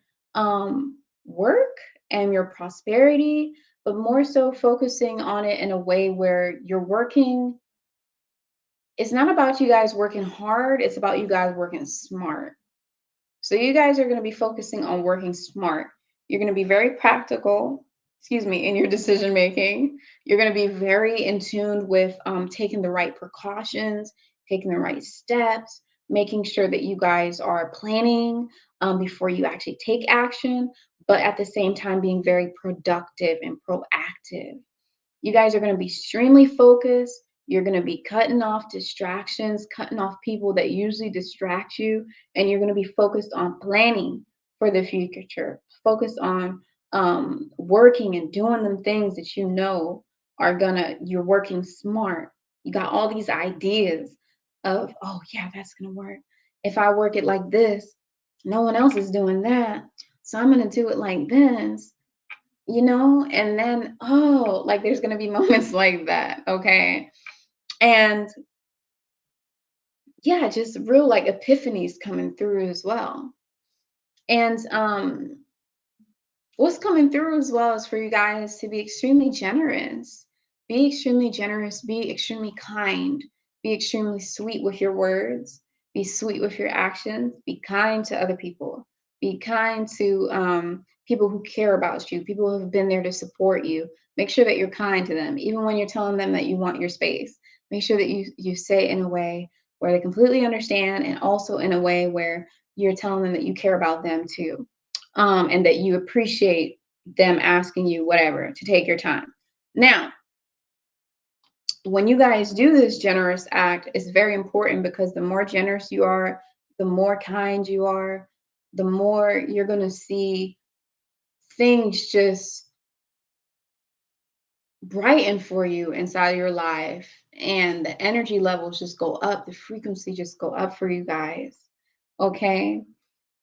work and your prosperity, but more so focusing on it in a way where you're working. It's not about you guys working hard, it's about you guys working smart. So you guys are going to be focusing on working smart. You're going to be very practical, excuse me, in your decision making. You're going to be very in tune with taking the right precautions, taking the right steps, making sure that you guys are planning before you actually take action, but at the same time being very productive and proactive. You guys are going to be extremely focused. You're going to be cutting off distractions, cutting off people that usually distract you, and you're going to be focused on planning for the future. Focus on working and doing them things that you know you're working smart. You got all these ideas of, oh yeah, that's gonna work. If I work it like this, no one else is doing that. So I'm gonna do it like this, and then, oh, like there's gonna be moments like that, okay? And yeah, just real like epiphanies coming through as well. And what's coming through as well is for you guys to be extremely generous. Be extremely generous, be extremely kind, be extremely sweet with your words, be sweet with your actions, be kind to other people, be kind to people who care about you, people who have been there to support you. Make sure that you're kind to them, even when you're telling them that you want your space. Make sure that you say it in a way where they completely understand, and also in a way where you're telling them that you care about them too, and that you appreciate them asking you whatever to take your time. Now, when you guys do this generous act, it's very important because the more generous you are, the more kind you are, the more you're going to see things just brighten for you inside your life, and the energy levels just go up, the frequency just go up for you guys. Okay?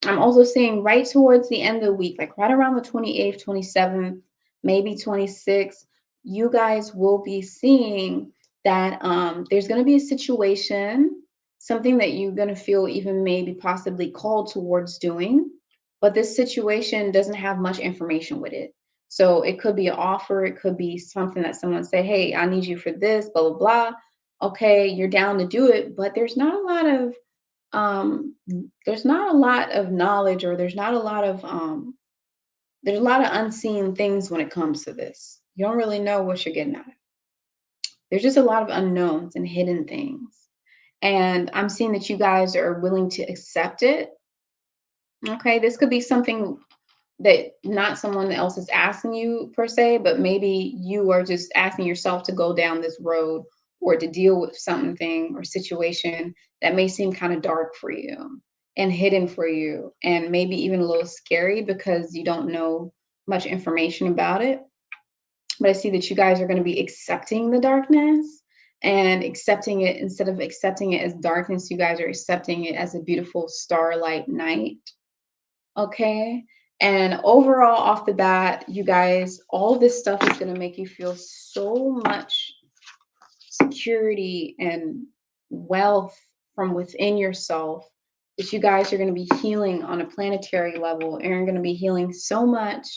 I'm also seeing right towards the end of the week, like right around the 28th, 27th, maybe 26th, you guys will be seeing that there's going to be a situation, something that you're going to feel even maybe possibly called towards doing, but this situation doesn't have much information with it. So it could be an offer, it could be something that someone say, hey, I need you for this, blah, blah, blah. Okay, you're down to do it, but um there's not a lot of knowledge, or there's a lot of unseen things when it comes to this. You don't really know what you're getting at. There's just a lot of unknowns and hidden things, and I'm seeing that you guys are willing to accept it. Okay, this could be something that not someone else is asking you per se, but maybe you are just asking yourself to go down this road, or to deal with something or situation that may seem kind of dark for you and hidden for you, and maybe even a little scary because you don't know much information about it. But I see that you guys are going to be accepting the darkness, and accepting it, instead of accepting it as darkness, you guys are accepting it as a beautiful starlight night. Okay. And overall, off the bat, you guys, all this stuff is going to make you feel so much security and wealth from within yourself, that you guys are going to be healing on a planetary level, and you're going to be healing so much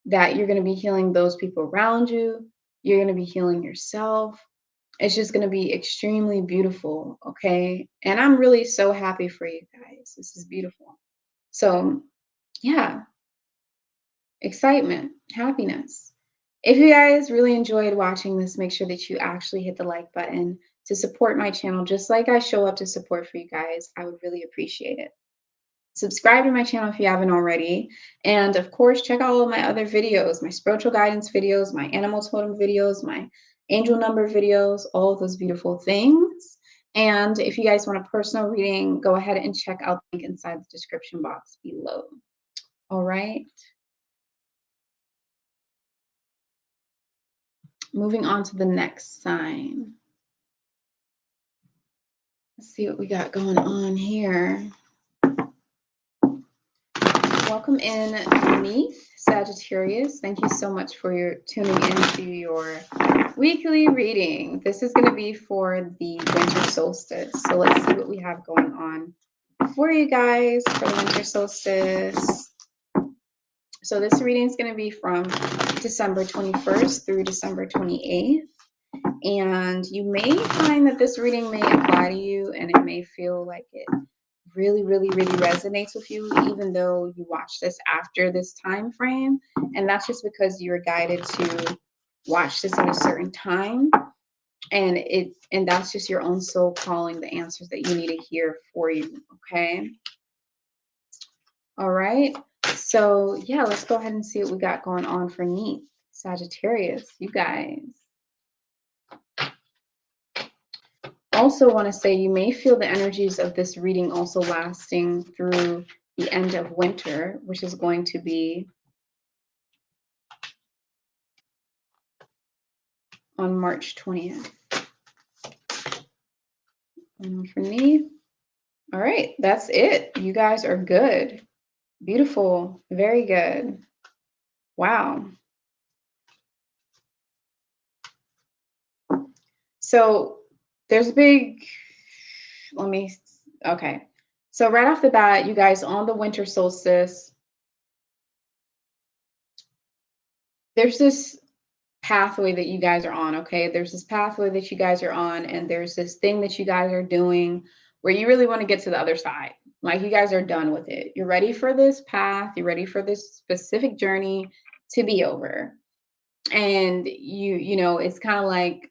that you're going to be healing those people around you. You're going to be healing yourself. It's just going to be extremely beautiful. Okay. And I'm really so happy for you guys. This is beautiful. So, yeah, excitement, happiness. If you guys really enjoyed watching this, make sure that you actually hit the like button to support my channel, just like I show up to support for you guys. I would really appreciate it. Subscribe to my channel if you haven't already. And of course, check out all of my other videos, my spiritual guidance videos, my animal totem videos, my angel number videos, all of those beautiful things. And if you guys want a personal reading, go ahead and check out the link inside the description box below. All right. Moving on to the next sign. Let's see what we got going on here. Welcome in, Neith, Sagittarius. Thank you so much for your tuning into your weekly reading. This is going to be for the winter solstice. So let's see what we have going on for you guys for the winter solstice. So this reading is going to be from December 21st through December 28th. And you may find that this reading may apply to you, and it may feel like it really, really, really resonates with you, even though you watch this after this time frame. And that's just because you're guided to watch this at a certain time. And that's just your own soul calling the answers that you need to hear for you. Okay. All right. So yeah, let's go ahead and see what we got going on for me. Sagittarius, you guys. Also want to say you may feel the energies of this reading also lasting through the end of winter, which is going to be on March 20th. And for me, all right, that's it. You guys are good. Beautiful. Very good. Wow. So there's a big, okay. So right off the bat, you guys on the winter solstice, there's this pathway that you guys are on, okay? There's this pathway that you guys are on, and there's this thing that you guys are doing where you really want to get to the other side. Like you guys are done with it. You're ready for this path, you're ready for this specific journey to be over. And you know, it's kind of like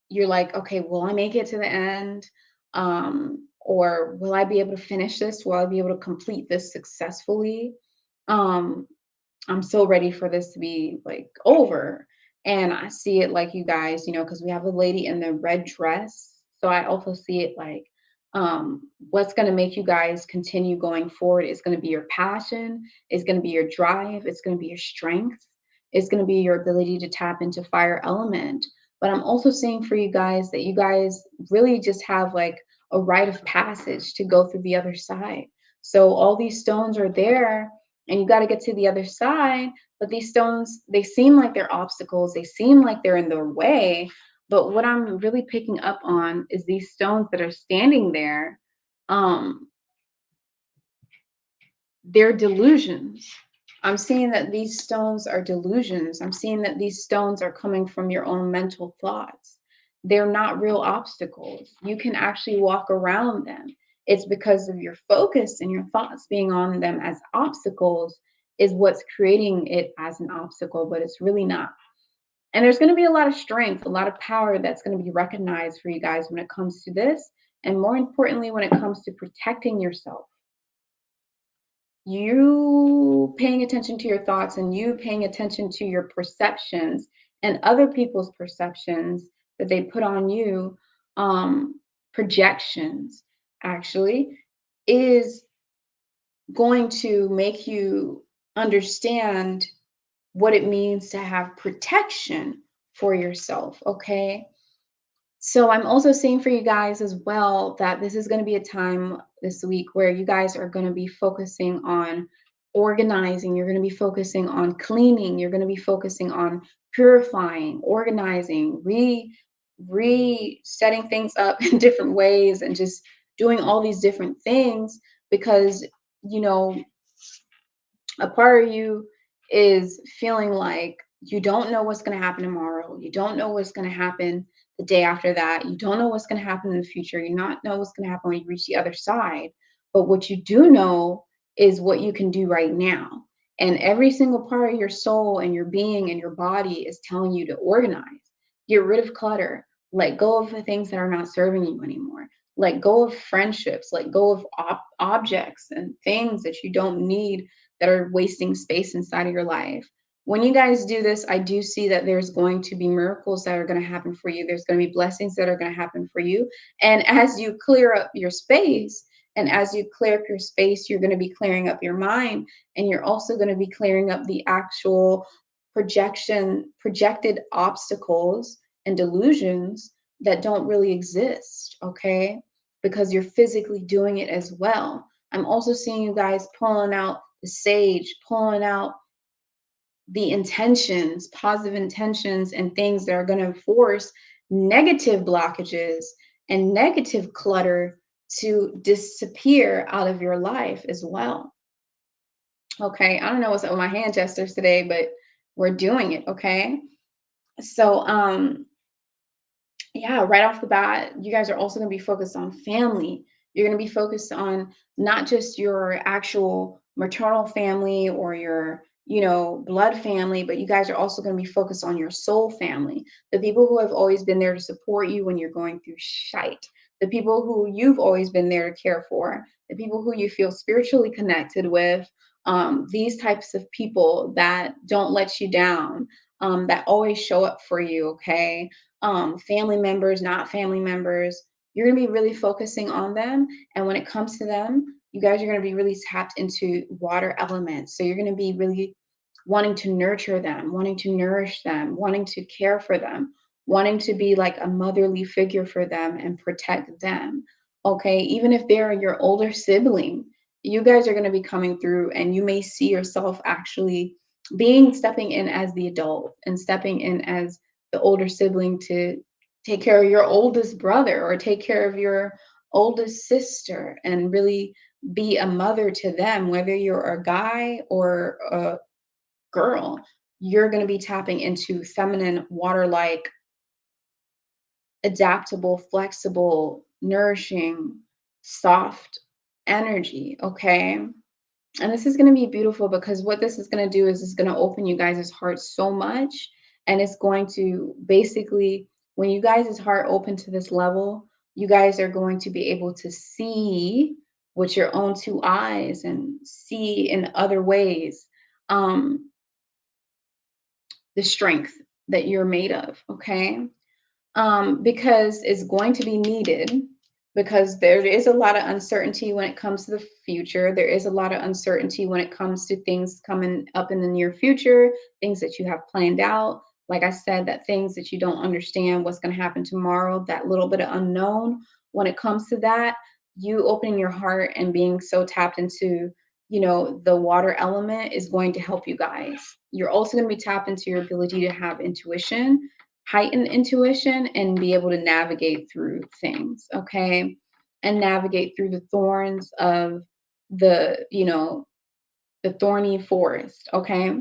you're like, okay, will I make it to the end? Or will I be able to finish this? Will I be able to complete this successfully? Um, I'm so ready for this to be like over. And I see it like you guys, you know, because we have a lady in the red dress. So I also see it like what's going to make you guys continue going forward is going to be your passion, it's going to be your drive, it's going to be your strength, it's going to be your ability to tap into fire element. But I'm also saying for you guys that you guys really just have like a rite of passage to go through the other side. So all these stones are there and you got to get to the other side, but these stones, they seem like they're obstacles, they seem like they're in their way. But what I'm really picking up on is these stones that are standing there, um they're delusions. I'm seeing that these stones are delusions. I'm seeing that these stones are coming from your own mental thoughts. They're not real obstacles. You can actually walk around them. It's because of your focus and your thoughts being on them as obstacles is what's creating it as an obstacle, but it's really not. And there's going to be a lot of strength, a lot of power that's going to be recognized for you guys when it comes to this. And more importantly, when it comes to protecting yourself, you paying attention to your thoughts and you paying attention to your perceptions and other people's perceptions that they put on you, projections actually, is going to make you understand what it means to have protection for yourself, okay? So I'm also saying for you guys as well that this is going to be a time this week where you guys are going to be focusing on organizing, you're going to be focusing on cleaning, you're going to be focusing on purifying, organizing, resetting things up in different ways and just doing all these different things because you know a part of you is feeling like you don't know what's going to happen tomorrow. You don't know what's going to happen the day after that. You don't know what's going to happen in the future. You not know what's going to happen when you reach the other side. But what you do know is what you can do right now. And every single part of your soul and your being and your body is telling you to organize. Get rid of clutter. Let go of the things that are not serving you anymore. Let go of friendships. Let go of objects and things that you don't need that are wasting space inside of your life. When you guys do this, I do see that there's going to be miracles that are going to happen for you. There's going to be blessings that are going to happen for you. And as you clear up your space, and as you clear up your space, you're going to be clearing up your mind. And you're also going to be clearing up the actual projected obstacles and delusions that don't really exist, okay? Because you're physically doing it as well. I'm also seeing you guys pulling out the sage, pulling out the intentions, positive intentions, and things that are going to force negative blockages and negative clutter to disappear out of your life as well. Okay, I don't know what's up with my hand gestures today, but we're doing it, okay? So, yeah, right off the bat, you guys are also going to be focused on family. You're going to be focused on not just your actual maternal family or your, blood family, but you guys are also going to be focused on your soul family, the people who have always been there to support you when you're going through shite, the people who you've always been there to care for, the people who you feel spiritually connected with, these types of people that don't let you down, that always show up for you, okay? Family members, not family members, you're going to be really focusing on them. And when it comes to them, you guys are going to be really tapped into water elements. So you're going to be really wanting to nurture them, wanting to nourish them, wanting to care for them, wanting to be like a motherly figure for them and protect them. Okay. Even if they're your older sibling, you guys are going to be coming through and you may see yourself actually stepping in as the adult and stepping in as the older sibling to take care of your oldest brother or take care of your oldest sister and really be a mother to them, whether you're a guy or a girl. You're going to be tapping into feminine, water like, adaptable, flexible, nourishing, soft energy. Okay. And this is going to be beautiful because what this is going to do is it's going to open you guys' hearts so much. And it's going to basically, when you guys' heart open to this level, you guys are going to be able to see with your own two eyes and see in other ways, the strength that you're made of. Okay. Because it's going to be needed, because there is a lot of uncertainty when it comes to the future. There is a lot of uncertainty when it comes to things coming up in the near future, things that you have planned out. Like I said, that things that you don't understand what's going to happen tomorrow, that little bit of unknown. When it comes to that, you opening your heart and being so tapped into, the water element is going to help you guys. You're also going to be tapped into your ability to have intuition, heighten intuition, and be able to navigate through things, okay? And navigate through the thorns of the thorny forest, okay?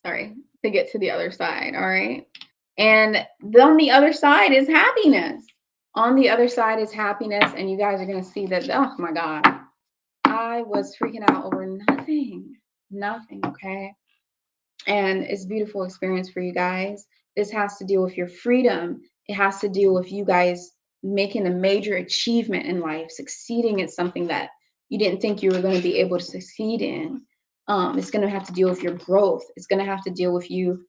Sorry, to get to the other side, all right? And on the other side is happiness. On the other side is happiness, and you guys are going to see that, oh my God, I was freaking out over nothing, okay? And it's a beautiful experience for you guys. This has to deal with your freedom. It has to deal with you guys making a major achievement in life, succeeding at something that you didn't think you were going to be able to succeed in. It's going to have to deal with your growth. It's going to have to deal with you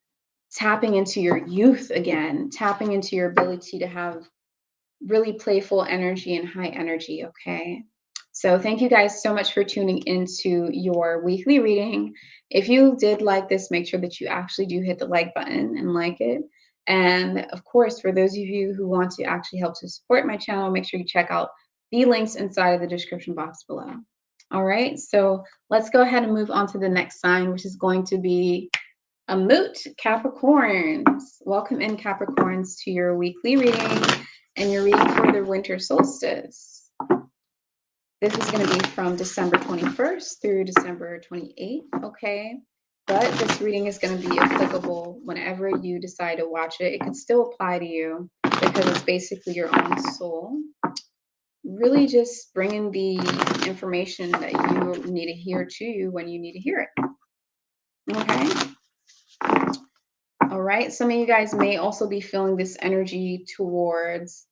tapping into your youth again, tapping into your ability to have really playful energy and high energy, okay? So thank you guys so much for tuning into your weekly reading. If you did like this, make sure that you actually do hit the like button and like it. And of course, for those of you who want to actually help to support my channel, make sure you check out the links inside of the description box below. All right, so let's go ahead and move on to the next sign, which is going to be Amut, Capricorns. Welcome in, Capricorns, to your weekly reading and your reading for the winter solstice. This is going to be from December 21st through December 28th, okay? But this reading is going to be applicable whenever you decide to watch it. It can still apply to you because it's basically your own soul. Really just bringing the information that you need to hear to you when you need to hear it, okay? All right, some of you guys may also be feeling this energy towards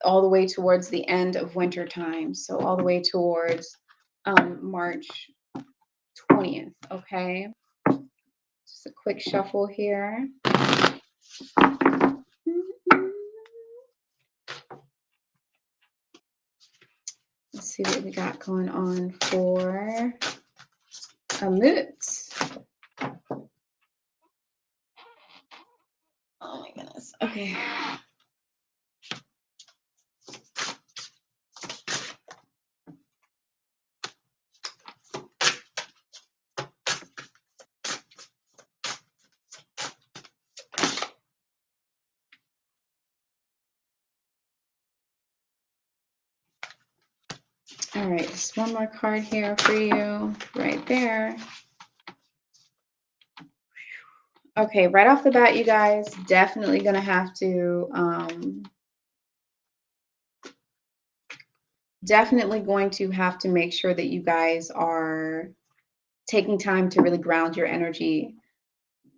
all the way towards the end of winter time. So all the way towards March 20th, okay? Just a quick shuffle here. Let's see what we got going on for Amut. Oh my goodness. Okay. All right, just one more card here for you, right there. Okay, right off the bat, you guys, definitely gonna have to definitely going to have to make sure that you guys are taking time to really ground your energy.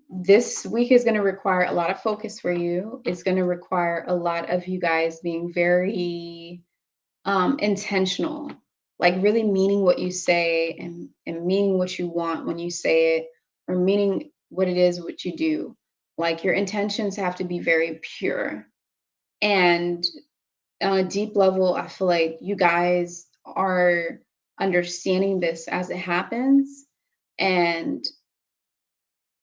This week is going to require a lot of focus for you. It's going to require a lot of you guys being very intentional, like really meaning what you say, and meaning what you want when you say it, or meaning what it is what you do. Like your intentions have to be very pure. And on a deep level, I feel like you guys are understanding this as it happens, and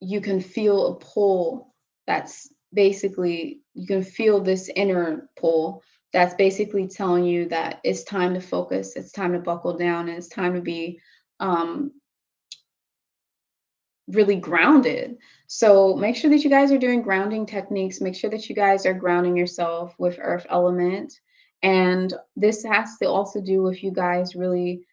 you can feel a pull that's basically, you can feel this inner pull that's basically telling you that it's time to focus, it's time to buckle down, and it's time to be um, really grounded. So make sure that you guys are doing grounding techniques. Make sure that you guys are grounding yourself with earth element. And this has to also do with you guys really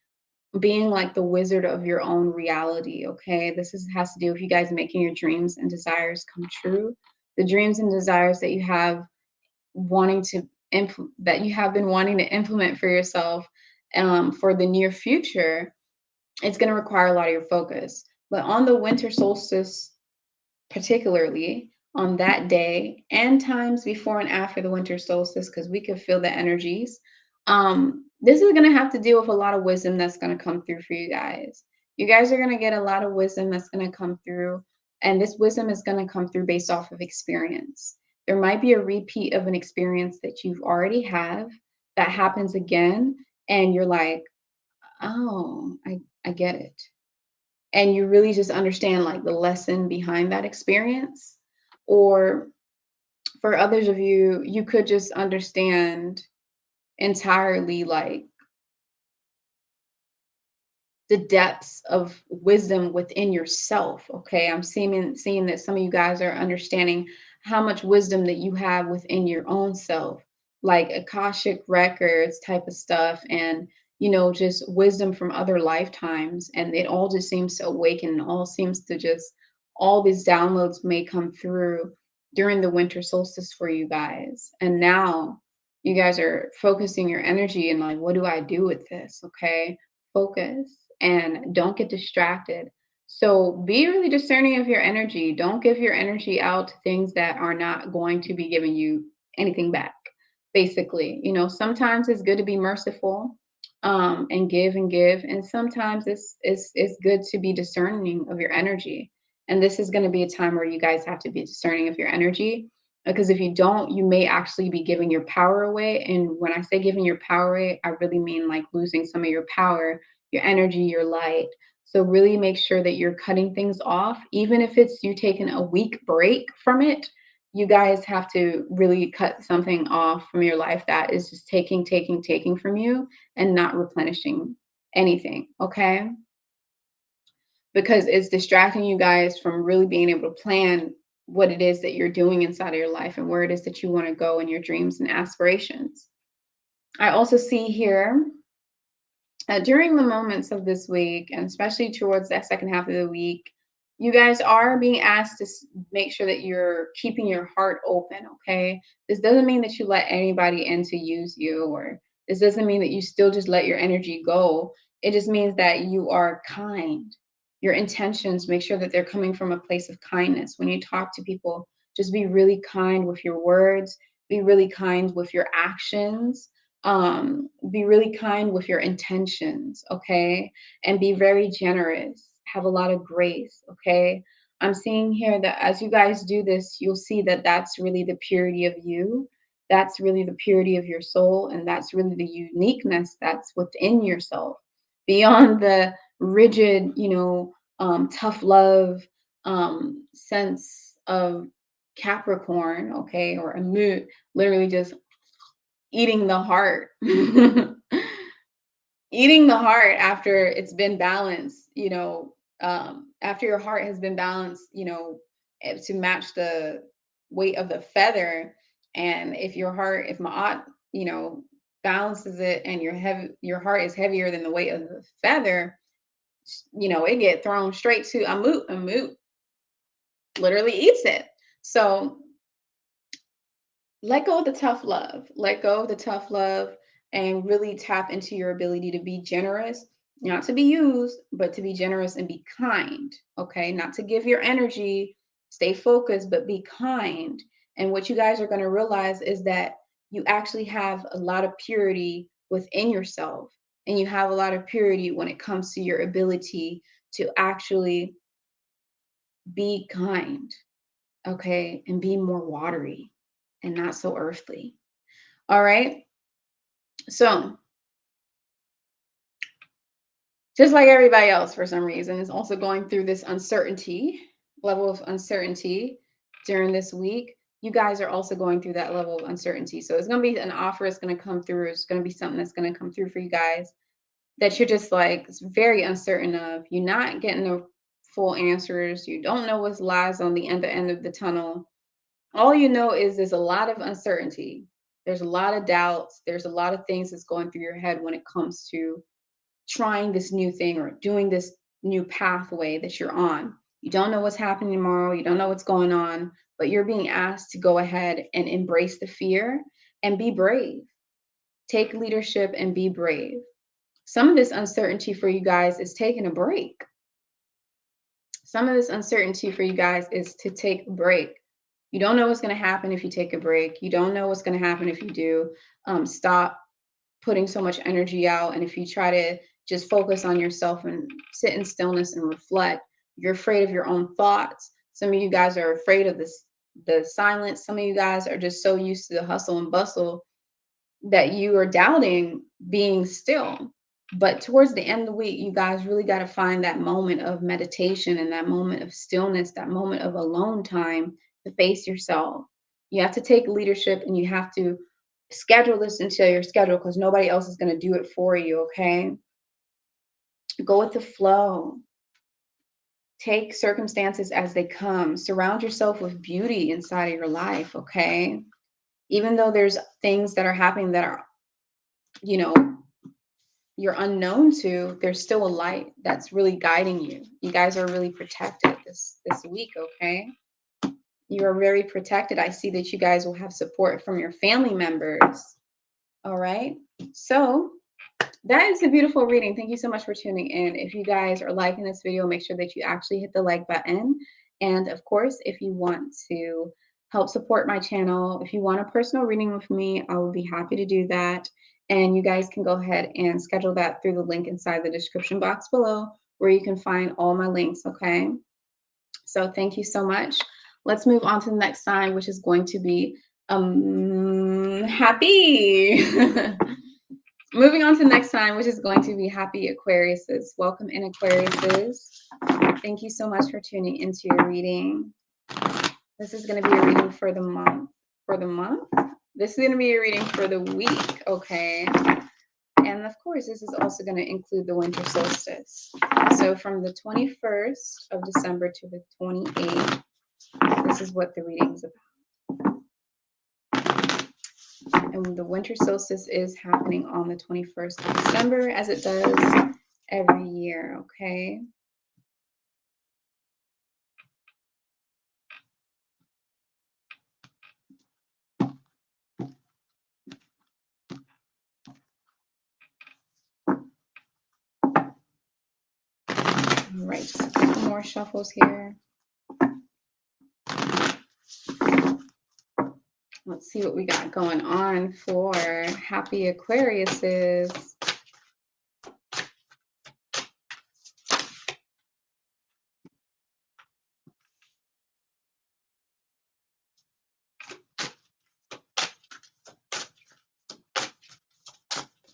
being like the wizard of your own reality. Okay, has to do with you guys making your dreams and desires come true. The dreams and desires that you have wanting to that you have been wanting to implement for yourself for the near future, it's going to require a lot of your focus. But on the winter solstice, particularly on that day and times before and after the winter solstice, because we can feel the energies. This is going to have to deal with a lot of wisdom that's going to come through for you guys. You guys are going to get a lot of wisdom that's going to come through, and this wisdom is going to come through based off of experience. There might be a repeat of an experience that you've already have that happens again, and you're like, oh, I get it, and you really just understand like the lesson behind that experience. Or for others of you, you could just understand entirely like the depths of wisdom within yourself. Okay, I'm seeing that some of you guys are understanding how much wisdom that you have within your own self, like akashic records type of stuff, and just wisdom from other lifetimes, and it all just seems to awaken, and all seems to just, all these downloads may come through during the winter solstice for you guys. And now you guys are focusing your energy and like, what do I do with this? Okay, focus and don't get distracted. So be really discerning of your energy. Don't give your energy out to things that are not going to be giving you anything back. Basically, sometimes it's good to be merciful, and give, and sometimes it's good to be discerning of your energy. And this is going to be a time where you guys have to be discerning of your energy, because if you don't, you may actually be giving your power away. And when I say giving your power away, I really mean like losing some of your power, your energy, your light. So really make sure that you're cutting things off, even if it's you taking a week break from it. You guys have to really cut something off from your life that is just taking from you and not replenishing anything. Okay, because it's distracting you guys from really being able to plan what it is that you're doing inside of your life and where it is that you want to go in your dreams and aspirations. I also see here during the moments of this week, and especially towards that second half of the week, you guys are being asked to make sure that you're keeping your heart open, okay? This doesn't mean that you let anybody in to use you, or this doesn't mean that you still just let your energy go. It just means that you are kind. Your intentions, make sure that they're coming from a place of kindness. When you talk to people, just be really kind with your words, be really kind with your actions, be really kind with your intentions, okay? And be very generous, have a lot of grace, okay? I'm seeing here that as you guys do this, you'll see that that's really the purity of you, that's really the purity of your soul, and that's really the uniqueness that's within yourself, beyond the rigid, tough love sense of Capricorn, okay, or Amut, literally just eating the heart. Eating the heart after it's been balanced, after your heart has been balanced, to match the weight of the feather. And if MAAT, balances it, and your heart is heavier than the weight of the feather, it get thrown straight to Amut. Amut literally eats it. So let go of the tough love. Let go of the tough love and really tap into your ability to be generous, not to be used, but to be generous and be kind. Okay. Not to give your energy, stay focused, but be kind. And what you guys are going to realize is that you actually have a lot of purity within yourself. And you have a lot of purity when it comes to your ability to actually be kind. Okay. And be more watery and not so earthly. All right. So, just like everybody else, for some reason, is also going through this level of uncertainty during this week. You guys are also going through that level of uncertainty. So it's going to be an offer that's going to come through. It's going to be something that's going to come through for you guys that you're just like, it's very uncertain of. You're not getting the full answers. You don't know what lies on the end of the tunnel. All you know is there's a lot of uncertainty. There's a lot of doubts. There's a lot of things that's going through your head when it comes to trying this new thing or doing this new pathway that you're on. You don't know what's happening tomorrow. You don't know what's going on, but you're being asked to go ahead and embrace the fear and be brave. Take leadership and be brave. Some of this uncertainty for you guys is taking a break. Some of this uncertainty for you guys is to take a break. You don't know what's going to happen if you take a break. You don't know what's going to happen if you do. Stop putting so much energy out. And if you try to just focus on yourself and sit in stillness and reflect, you're afraid of your own thoughts. Some of you guys are afraid of the silence. Some of you guys are just so used to the hustle and bustle that you are doubting being still. But towards the end of the week, you guys really got to find that moment of meditation and that moment of stillness, that moment of alone time to face yourself. You have to take leadership and you have to schedule this into your schedule because nobody else is going to do it for you. Okay. Go with the flow. Take circumstances as they come. Surround yourself with beauty inside of your life. Okay. Even though there's things that are happening that are, you know, you're unknown to, there's still a light that's really guiding you. You guys are really protected this week. Okay. You are very protected. I see that you guys will have support from your family members. All right. So that is a beautiful reading. Thank you so much for tuning in. If you guys are liking this video, make sure that you actually hit the like button. And of course, if you want to help support my channel, if you want a personal reading with me, I will be happy to do that. And you guys can go ahead and schedule that through the link inside the description box below, where you can find all my links. Okay. So thank you so much. Let's move on to the next sign, which is going to be Hapii. Moving on to the next sign, which is going to be Hapii Aquariuses. Welcome in, Aquariuses. Thank you so much for tuning into your reading. This is going to be a reading for the month. This is going to be a reading for the week, okay? And of course, this is also going to include the winter solstice. So from the 21st of December to the 28th, this is what the reading is about. And the winter solstice is happening on the 21st of December, as it does every year, okay? All right, just a couple more shuffles here. Let's see what we got going on for Hapii Aquariuses.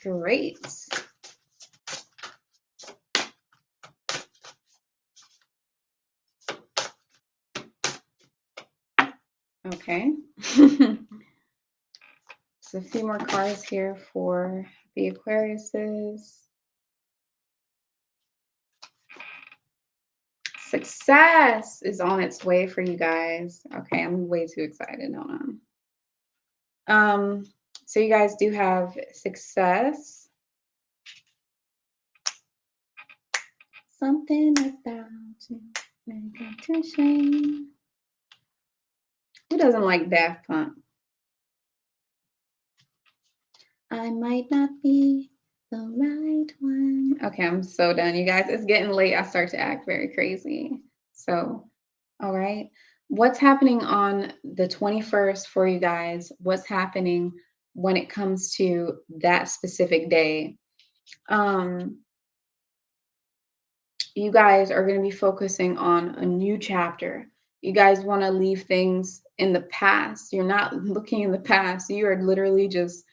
Great. Okay. So a few more cards here for the Aquariuses. Success is on its way for you guys. Okay, I'm way too excited. Hold on. So you guys do have success. Something about you make it to shame. Who doesn't like Daft Punk? I might not be the right one. Okay, I'm so done, you guys. It's getting late. I start to act very crazy. So, all right. What's happening on the 21st for you guys? What's happening when it comes to that specific day? Um, you guys are going to be focusing on a new chapter. You guys want to leave things in the past. You're not looking in the past. You are literally just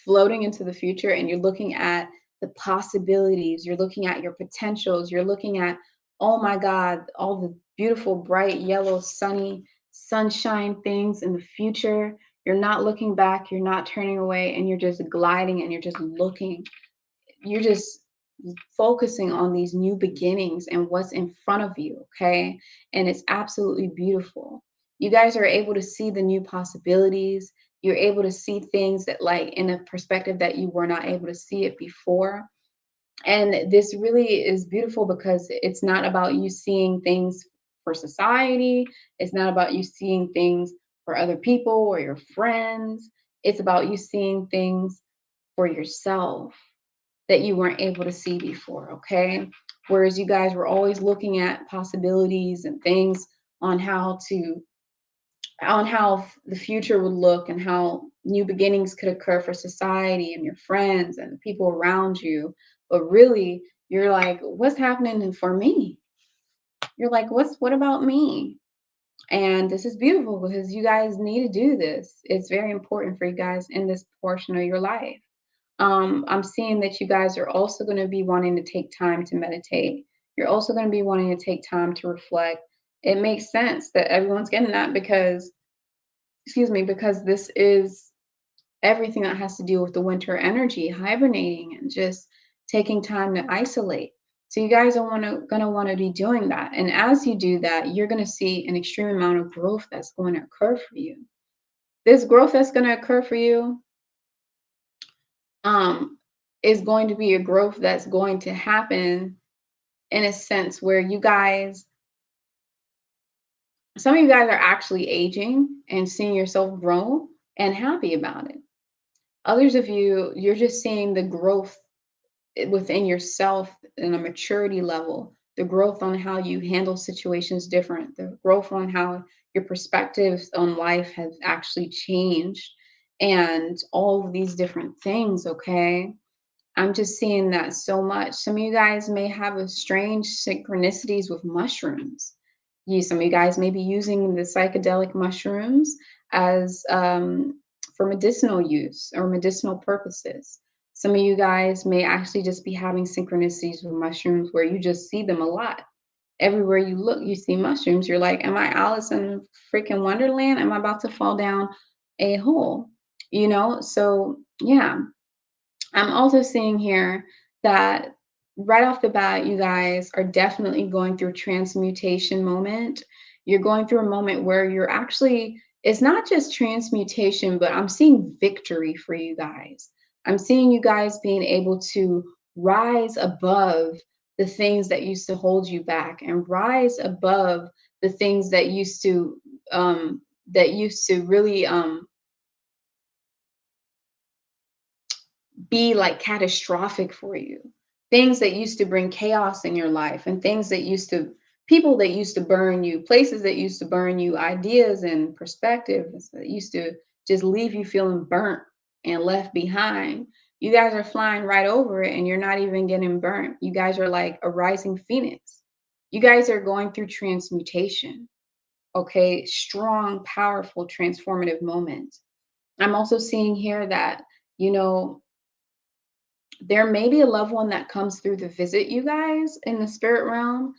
floating into the future and you're looking at the possibilities. You're looking at your potentials. You're looking at, oh my God, all the beautiful, bright, yellow, sunny, sunshine things in the future. You're not looking back. You're not turning away and you're just gliding and you're just looking. You're just focusing on these new beginnings and what's in front of you, okay? And it's absolutely beautiful. You guys are able to see the new possibilities. You're able to see things that, like, in a perspective that you were not able to see it before. And this really is beautiful because it's not about you seeing things for society, it's not about you seeing things for other people or your friends. It's about you seeing things for yourself that you weren't able to see before, okay? Whereas you guys were always looking at possibilities and things on how the future would look and how new beginnings could occur for society and your friends and the people around you. But really, you're like, what's happening for me? You're like, what about me? And this is beautiful because you guys need to do this. It's very important for you guys in this portion of your life. I'm seeing that you guys are also going to be wanting to take time to meditate. You're also going to be wanting to take time to reflect. It makes sense that everyone's getting that because, excuse me, because this is everything that has to do with the winter energy, hibernating and just taking time to isolate. So you guys are gonna want to be doing that. And as you do that, you're going to see an extreme amount of growth that's going to occur for you. This growth that's going to occur for you um, is going to be a growth that's going to happen in a sense where you guys, some of you guys are actually aging and seeing yourself grow and happy about it. Others of you, you're just seeing the growth within yourself in a maturity level, the growth on how you handle situations different, the growth on how your perspectives on life has actually changed, and all of these different things, okay? I'm just seeing that so much. Some of you guys may have a strange synchronicities with mushrooms. Some of you guys may be using the psychedelic mushrooms as for medicinal use or medicinal purposes. Some of you guys may actually just be having synchronicities with mushrooms where you just see them a lot. Everywhere you look, you see mushrooms. You're like, am I Alice in freaking Wonderland? Am I about to fall down a hole? So yeah, I'm also seeing here that right off the bat, you guys are definitely going through a transmutation moment. You're going through a moment where you're actually, it's not just transmutation, but I'm seeing victory for you guys. I'm seeing you guys being able to rise above the things that used to hold you back and rise above the things that used to really be like catastrophic for you. Things that used to bring chaos in your life and things that used to, people that used to burn you, places that used to burn you, ideas and perspectives that used to just leave you feeling burnt and left behind. You guys are flying right over it and you're not even getting burnt. You guys are like a rising phoenix. You guys are going through transmutation. Okay, strong, powerful, transformative moment. I'm also seeing here that, you know, there may be a loved one that comes through to visit you guys in the spirit realm,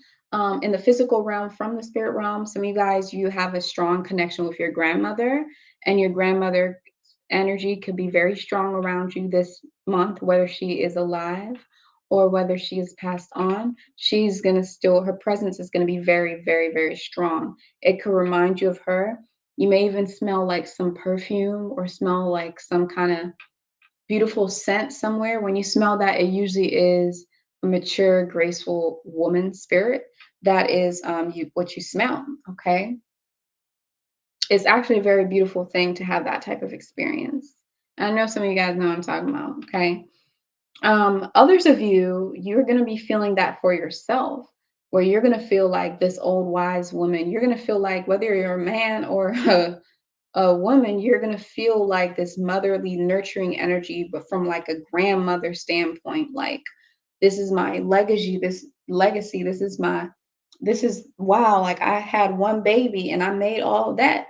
in the physical realm from the spirit realm. Some of you guys, you have a strong connection with your grandmother, and your grandmother energy could be very strong around you this month, whether she is alive or whether she is passed on. She's going to still, her presence is going to be very, very, very strong. It could remind you of her. You may even smell like some perfume or smell like some kind of beautiful scent somewhere. When you smell that, it usually is a mature, graceful woman spirit. That is what you smell. Okay, it's actually a very beautiful thing to have that type of experience. I know some of you guys know what I'm talking about, okay? Others of you, you're going to be feeling that for yourself, where you're going to feel like this old wise woman. You're going to feel like whether you're a man or a woman, you're going to feel like this motherly, nurturing energy, but from like a grandmother standpoint. Like, this is my legacy. This is wow. Like, I had one baby and I made all of that,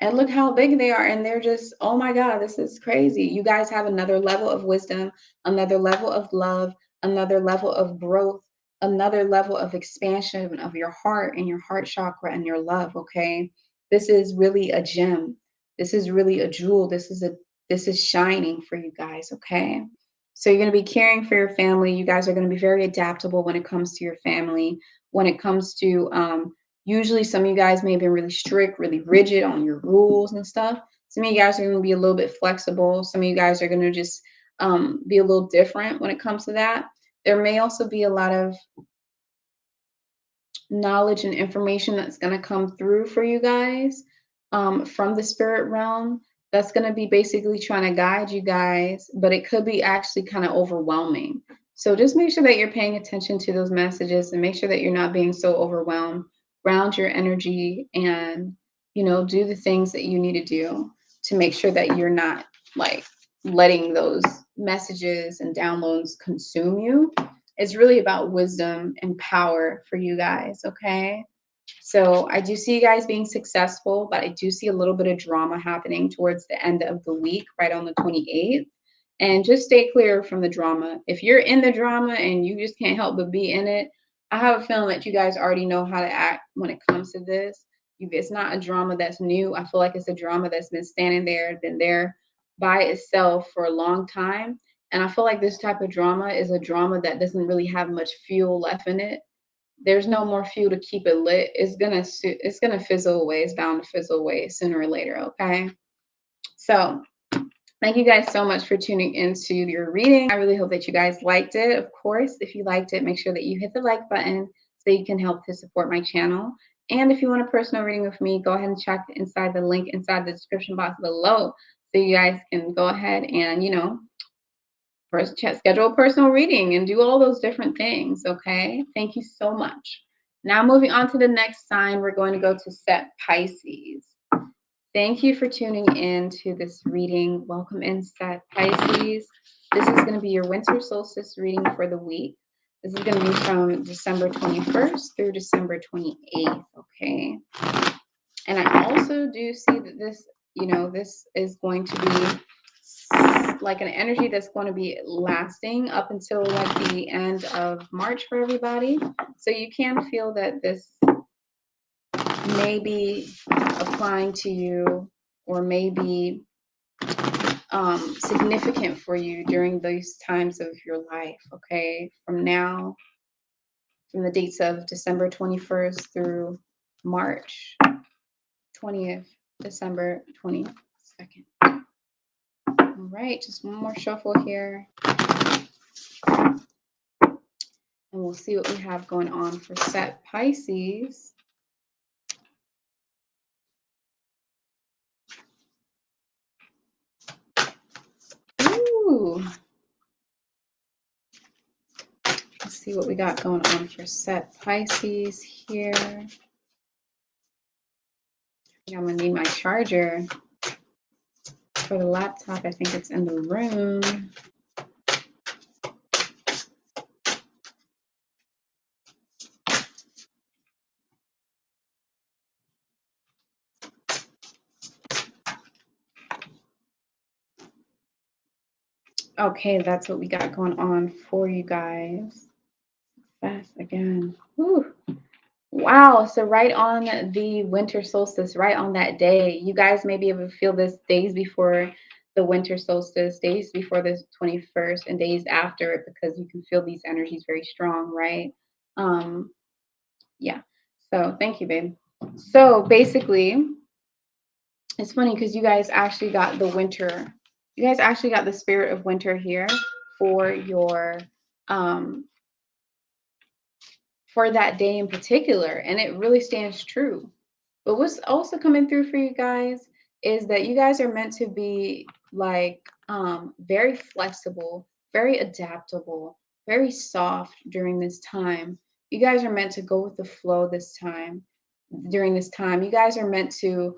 and look how big they are. And they're just, oh my God, this is crazy. You guys have another level of wisdom, another level of love, another level of growth, another level of expansion of your heart and your heart chakra and your love. Okay. This is really a gem. This is really a jewel. This is shining for you guys. Okay. So you're going to be caring for your family. You guys are going to be very adaptable when it comes to your family, when it comes to usually, some of you guys may have been really strict, really rigid on your rules and stuff. Some of you guys are going to be a little bit flexible. Some of you guys are going to just be a little different when it comes to that. There may also be a lot of knowledge and information that's going to come through for you guys from the spirit realm, that's going to be basically trying to guide you guys, but it could be actually kind of overwhelming. So just make sure that you're paying attention to those messages and make sure that you're not being so overwhelmed. Ground your energy and, do the things that you need to do to make sure that you're not like letting those messages and downloads consume you. It's really about wisdom and power for you guys, okay? So I do see you guys being successful, but I do see a little bit of drama happening towards the end of the week, right on the 28th. And just stay clear from the drama. If you're in the drama and you just can't help but be in it, I have a feeling that you guys already know how to act when it comes to this. It's not a drama that's new. I feel like it's a drama that's been standing there, been there by itself for a long time. And I feel like this type of drama is a drama that doesn't really have much fuel left in it. There's no more fuel to keep it lit. It's gonna fizzle away. It's bound to fizzle away sooner or later. Okay. So thank you guys so much for tuning into your reading. I really hope that you guys liked it. Of course, if you liked it, make sure that you hit the like button so you can help to support my channel. And if you want a personal reading with me, go ahead and check inside the link inside the description box below so you guys can go ahead and, first schedule a personal reading and do all those different things. Okay. Thank you so much. Now, moving on to the next sign, we're going to go to Set Pisces. Thank you for tuning in to this reading. Welcome in, Set Pisces. This is going to be your winter solstice reading for the week. This is going to be from December 21st through December 28th. Okay. And I also do see that this is going to be like an energy that's going to be lasting up until like the end of March for everybody. So you can feel that this may be applying to you or may be significant for you during those times of your life. Okay. From the dates of December 21st through March 20th, December 22nd. All right, just one more shuffle here. And we'll see what we have going on for Set Pisces. Ooh. Let's see what we got going on for Set Pisces here. I think I'm going to need my charger for the laptop. I think it's in the room. Okay, that's what we got going on for you guys. Fast again. Whew. Wow, so right on the winter solstice, right on that day, you guys may be able to feel this days before the winter solstice, days before the 21st, and days after it, because you can feel these energies very strong, right? Yeah. So thank you, babe. So basically, it's funny because you guys actually got the winter. You guys actually got the spirit of winter here for your for that day in particular, and it really stands true. But what's also coming through for you guys is that you guys are meant to be like very flexible, very adaptable, very soft during this time. You guys are meant to go with the flow this time. During this time, you guys are meant to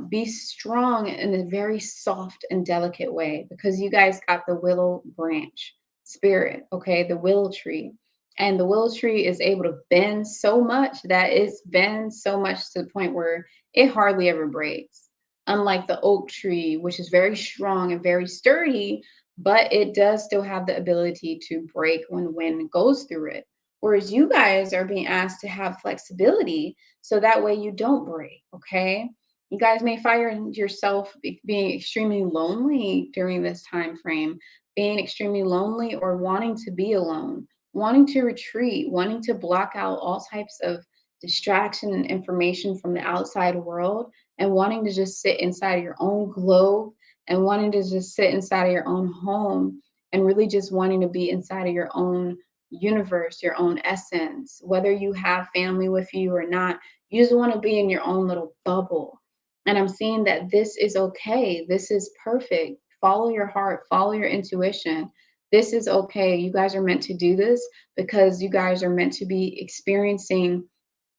be strong in a very soft and delicate way because you guys got the willow branch spirit, okay, the willow tree. And the willow tree is able to bend so much that it's bends so much to the point where it hardly ever breaks. Unlike the oak tree, which is very strong and very sturdy, but it does still have the ability to break when wind goes through it. Whereas you guys are being asked to have flexibility so that way you don't break, okay? You guys may find yourself being extremely lonely during this time frame, being extremely lonely or wanting to be alone, wanting to retreat, wanting to block out all types of distraction and information from the outside world, and wanting to just sit inside your own globe and wanting to just sit inside of your own home and really just wanting to be inside of your own universe, your own essence, whether you have family with you or not. You just want to be in your own little bubble. And I'm seeing that this is okay. This is perfect. Follow your heart, follow your intuition. This is okay. You guys are meant to do this because you guys are meant to be experiencing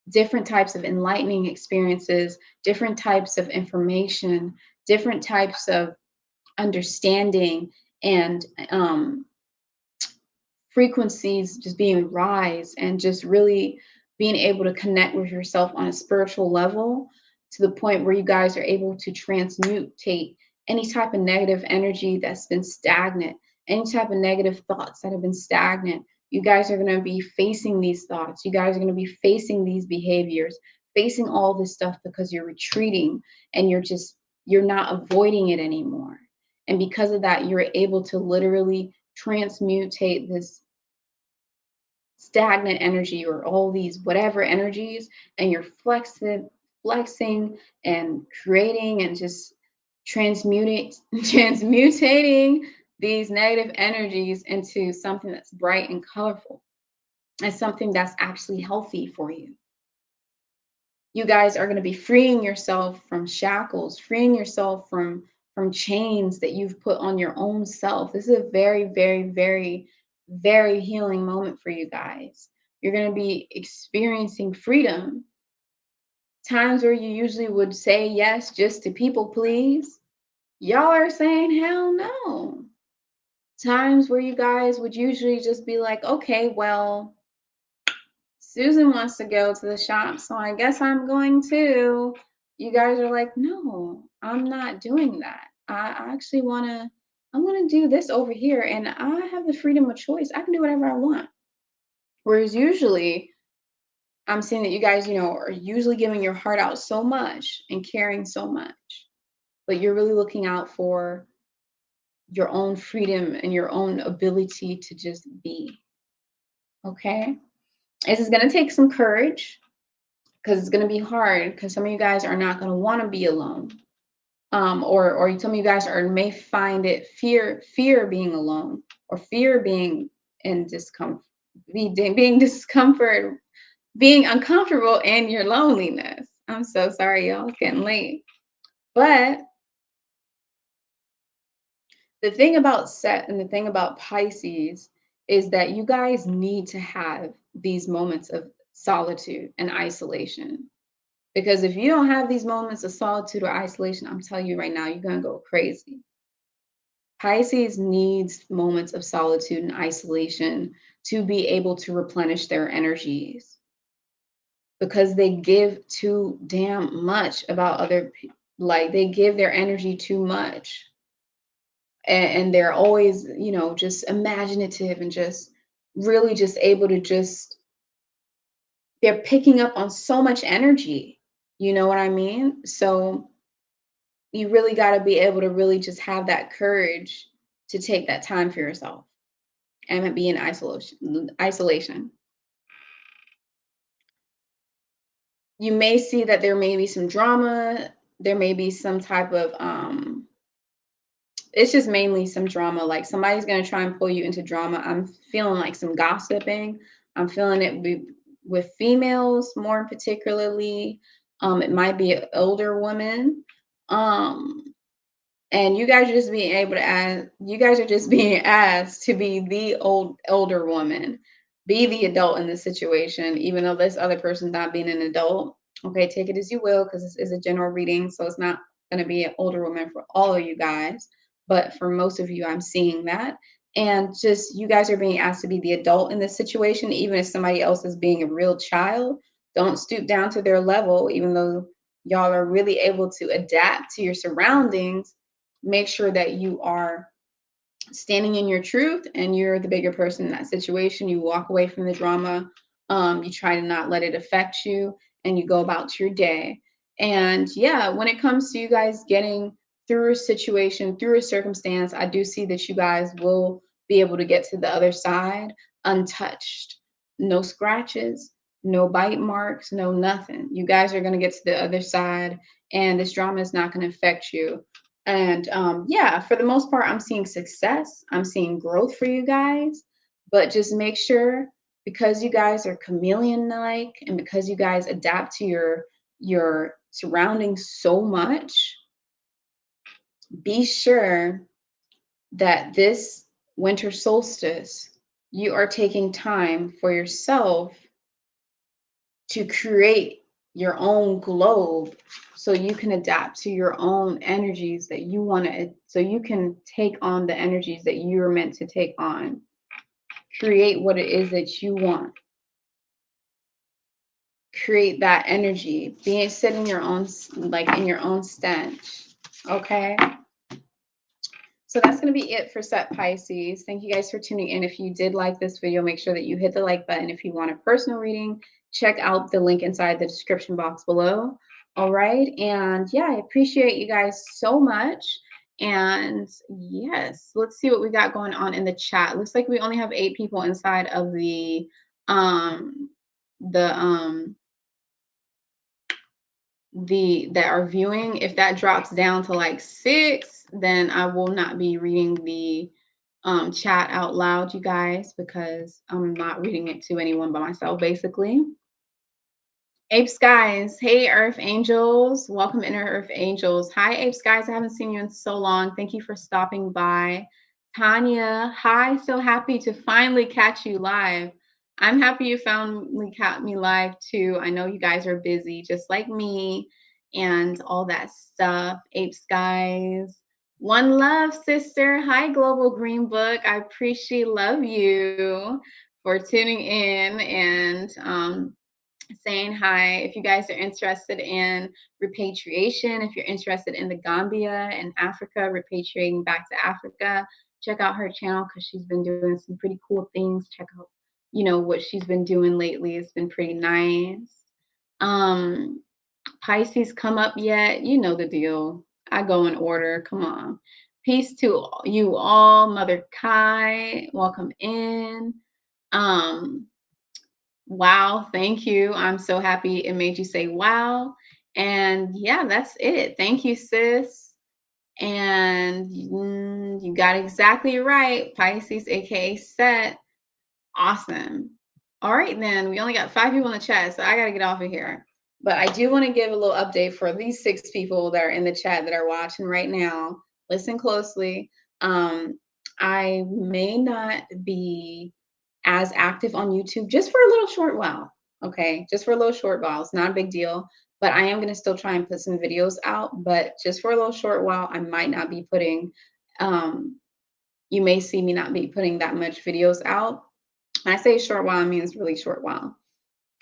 different types of enlightening experiences, different types of information, different types of understanding and frequencies just being rise and just really being able to connect with yourself on a spiritual level to the point where you guys are able to transmutate any type of negative energy that's been stagnant, any type of negative thoughts that have been stagnant. You guys are going to be facing these thoughts. You guys are going to be facing these behaviors, facing all this stuff because you're retreating and you're not avoiding it anymore. And because of that, you're able to literally transmutate this stagnant energy or all these whatever energies, and you're flexing and creating and just transmuting transmutating these negative energies into something that's bright and colorful and something that's actually healthy for you. You guys are going to be freeing yourself from shackles, freeing yourself from chains that you've put on your own self. This is a very, very, very, very healing moment for you guys. You're going to be experiencing freedom. Times where you usually would say yes just to people please, y'all are saying hell no. Times where you guys would usually just be like, okay, well, Susan wants to go to the shop, so I guess I'm going to. You guys are like, no, I'm not doing that. I actually I'm gonna do this over here, and I have the freedom of choice. I can do whatever I want. Whereas usually I'm seeing that you guys, are usually giving your heart out so much and caring so much, but you're really looking out for your own freedom and your own ability to just be. Okay? This is gonna take some courage because it's going to be hard because some of you guys are not going to want to be alone, or some of you guys may find it fear being alone or fear being in discomfort, being discomfort, being uncomfortable in your loneliness. I'm so sorry, y'all, it's getting late. But the thing about Set and the thing about Pisces is that you guys need to have these moments of solitude and isolation. Because if you don't have these moments of solitude or isolation, I'm telling you right now, you're going to go crazy. Pisces needs moments of solitude and isolation to be able to replenish their energies because they give too damn much about other people. Like they give their energy too much. And they're always, just imaginative and just really just able to they're picking up on so much energy. You know what I mean? So you really got to be able to really just have that courage to take that time for yourself and be in isolation. You may see that there may be some drama, there may be some type of it's just mainly some drama, like somebody's going to try and pull you into drama. I'm feeling like some gossiping. I'm feeling it with females more particularly. It might be an older woman. And you guys are just being able to ask, you guys are just being asked to be the older woman, be the adult in this situation, even though this other person's not being an adult. Okay, take it as you will, because this is a general reading, so it's not going to be an older woman for all of you guys, but for most of you, I'm seeing that. And just you guys are being asked to be the adult in this situation, even if somebody else is being a real child. Don't stoop down to their level, even though y'all are really able to adapt to your surroundings. Make sure that you are standing in your truth and you're the bigger person in that situation. You walk away from the drama. You try to not let it affect you, and you go about your day. And yeah, when it comes to you guys getting through a situation, through a circumstance, I do see that you guys will be able to get to the other side untouched. No scratches, no bite marks, no nothing. You guys are going to get to the other side, and this drama is not going to affect you. And yeah, for the most part, I'm seeing success. I'm seeing growth for you guys. But just make sure, because you guys are chameleon-like and because you guys adapt to your surroundings so much, be sure that this winter solstice, you are taking time for yourself to create your own globe, so you can adapt to your own energies that you want to, so you can take on the energies that you're meant to take on. Create what it is that you want. Create that energy. Sit in your own, like in your own stench. Okay. So that's going to be it for Set Pisces. Thank you guys for tuning in. If you did like this video, make sure that you hit the like button. If you want a personal reading, check out the link inside the description box below. All right. And yeah, I appreciate you guys so much. And yes, let's see what we got going on in the chat. Looks like we only have 8 people inside of um the that are viewing. If that drops down to like 6, then I will not be reading the chat out loud, you guys, because I'm not reading it to anyone but myself, basically. Ape Skies, hey Earth Angels, welcome Inner Earth Angels. Hi Ape Skies, I haven't seen you in so long. Thank you for stopping by. Tanya, hi, so happy to finally catch you live. I'm happy you finally caught me live too. I know you guys are busy just like me and all that stuff. Ape Skies, one love, sister. Hi, Global Green Book. I love you for tuning in and saying hi. If you guys are interested in repatriation, if you're interested in the Gambia and Africa, repatriating back to Africa, check out her channel because she's been doing some pretty cool things. Check out, what she's been doing lately. It's been pretty nice. Pisces come up yet? You know the deal. I go in order. Come on. Peace to you all. Mother Kai, welcome in. Wow, thank you. I'm so happy it made you say wow. And yeah, that's it. Thank you, sis. And you got exactly right. Pisces, aka Set. Awesome. All right, then. We only got 5 people in the chat, so I got to get off of here. But I do want to give a little update for these 6 people that are in the chat that are watching right now. Listen closely. I may not be as active on YouTube just for a little short while. Okay, just for a little short while. It's not a big deal, but I am going to still try and put some videos out. But just for a little short while, I might not be putting, you may see me not be putting that much videos out. When I say short while, I mean it's really short while.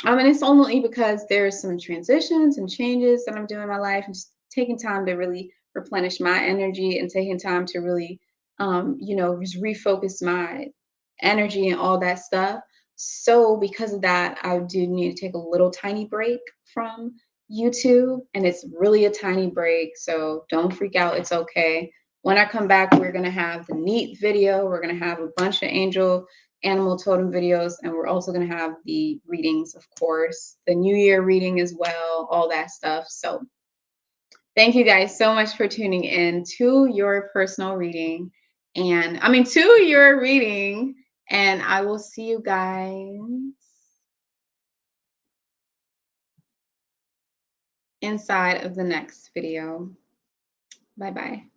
And it's only because there's some transitions and changes that I'm doing in my life, and just taking time to really replenish my energy and taking time to really, just refocus my energy and all that stuff. So because of that, I do need to take a little tiny break from YouTube, and it's really a tiny break. So don't freak out. It's okay. When I come back, we're going to have the neat video. We're going to have a bunch of animal totem videos, and we're also going to have the readings, of course, the New Year reading as well, all that stuff. So thank you guys so much for tuning in to your personal reading, to your reading, and I will see you guys inside of the next video. Bye-bye.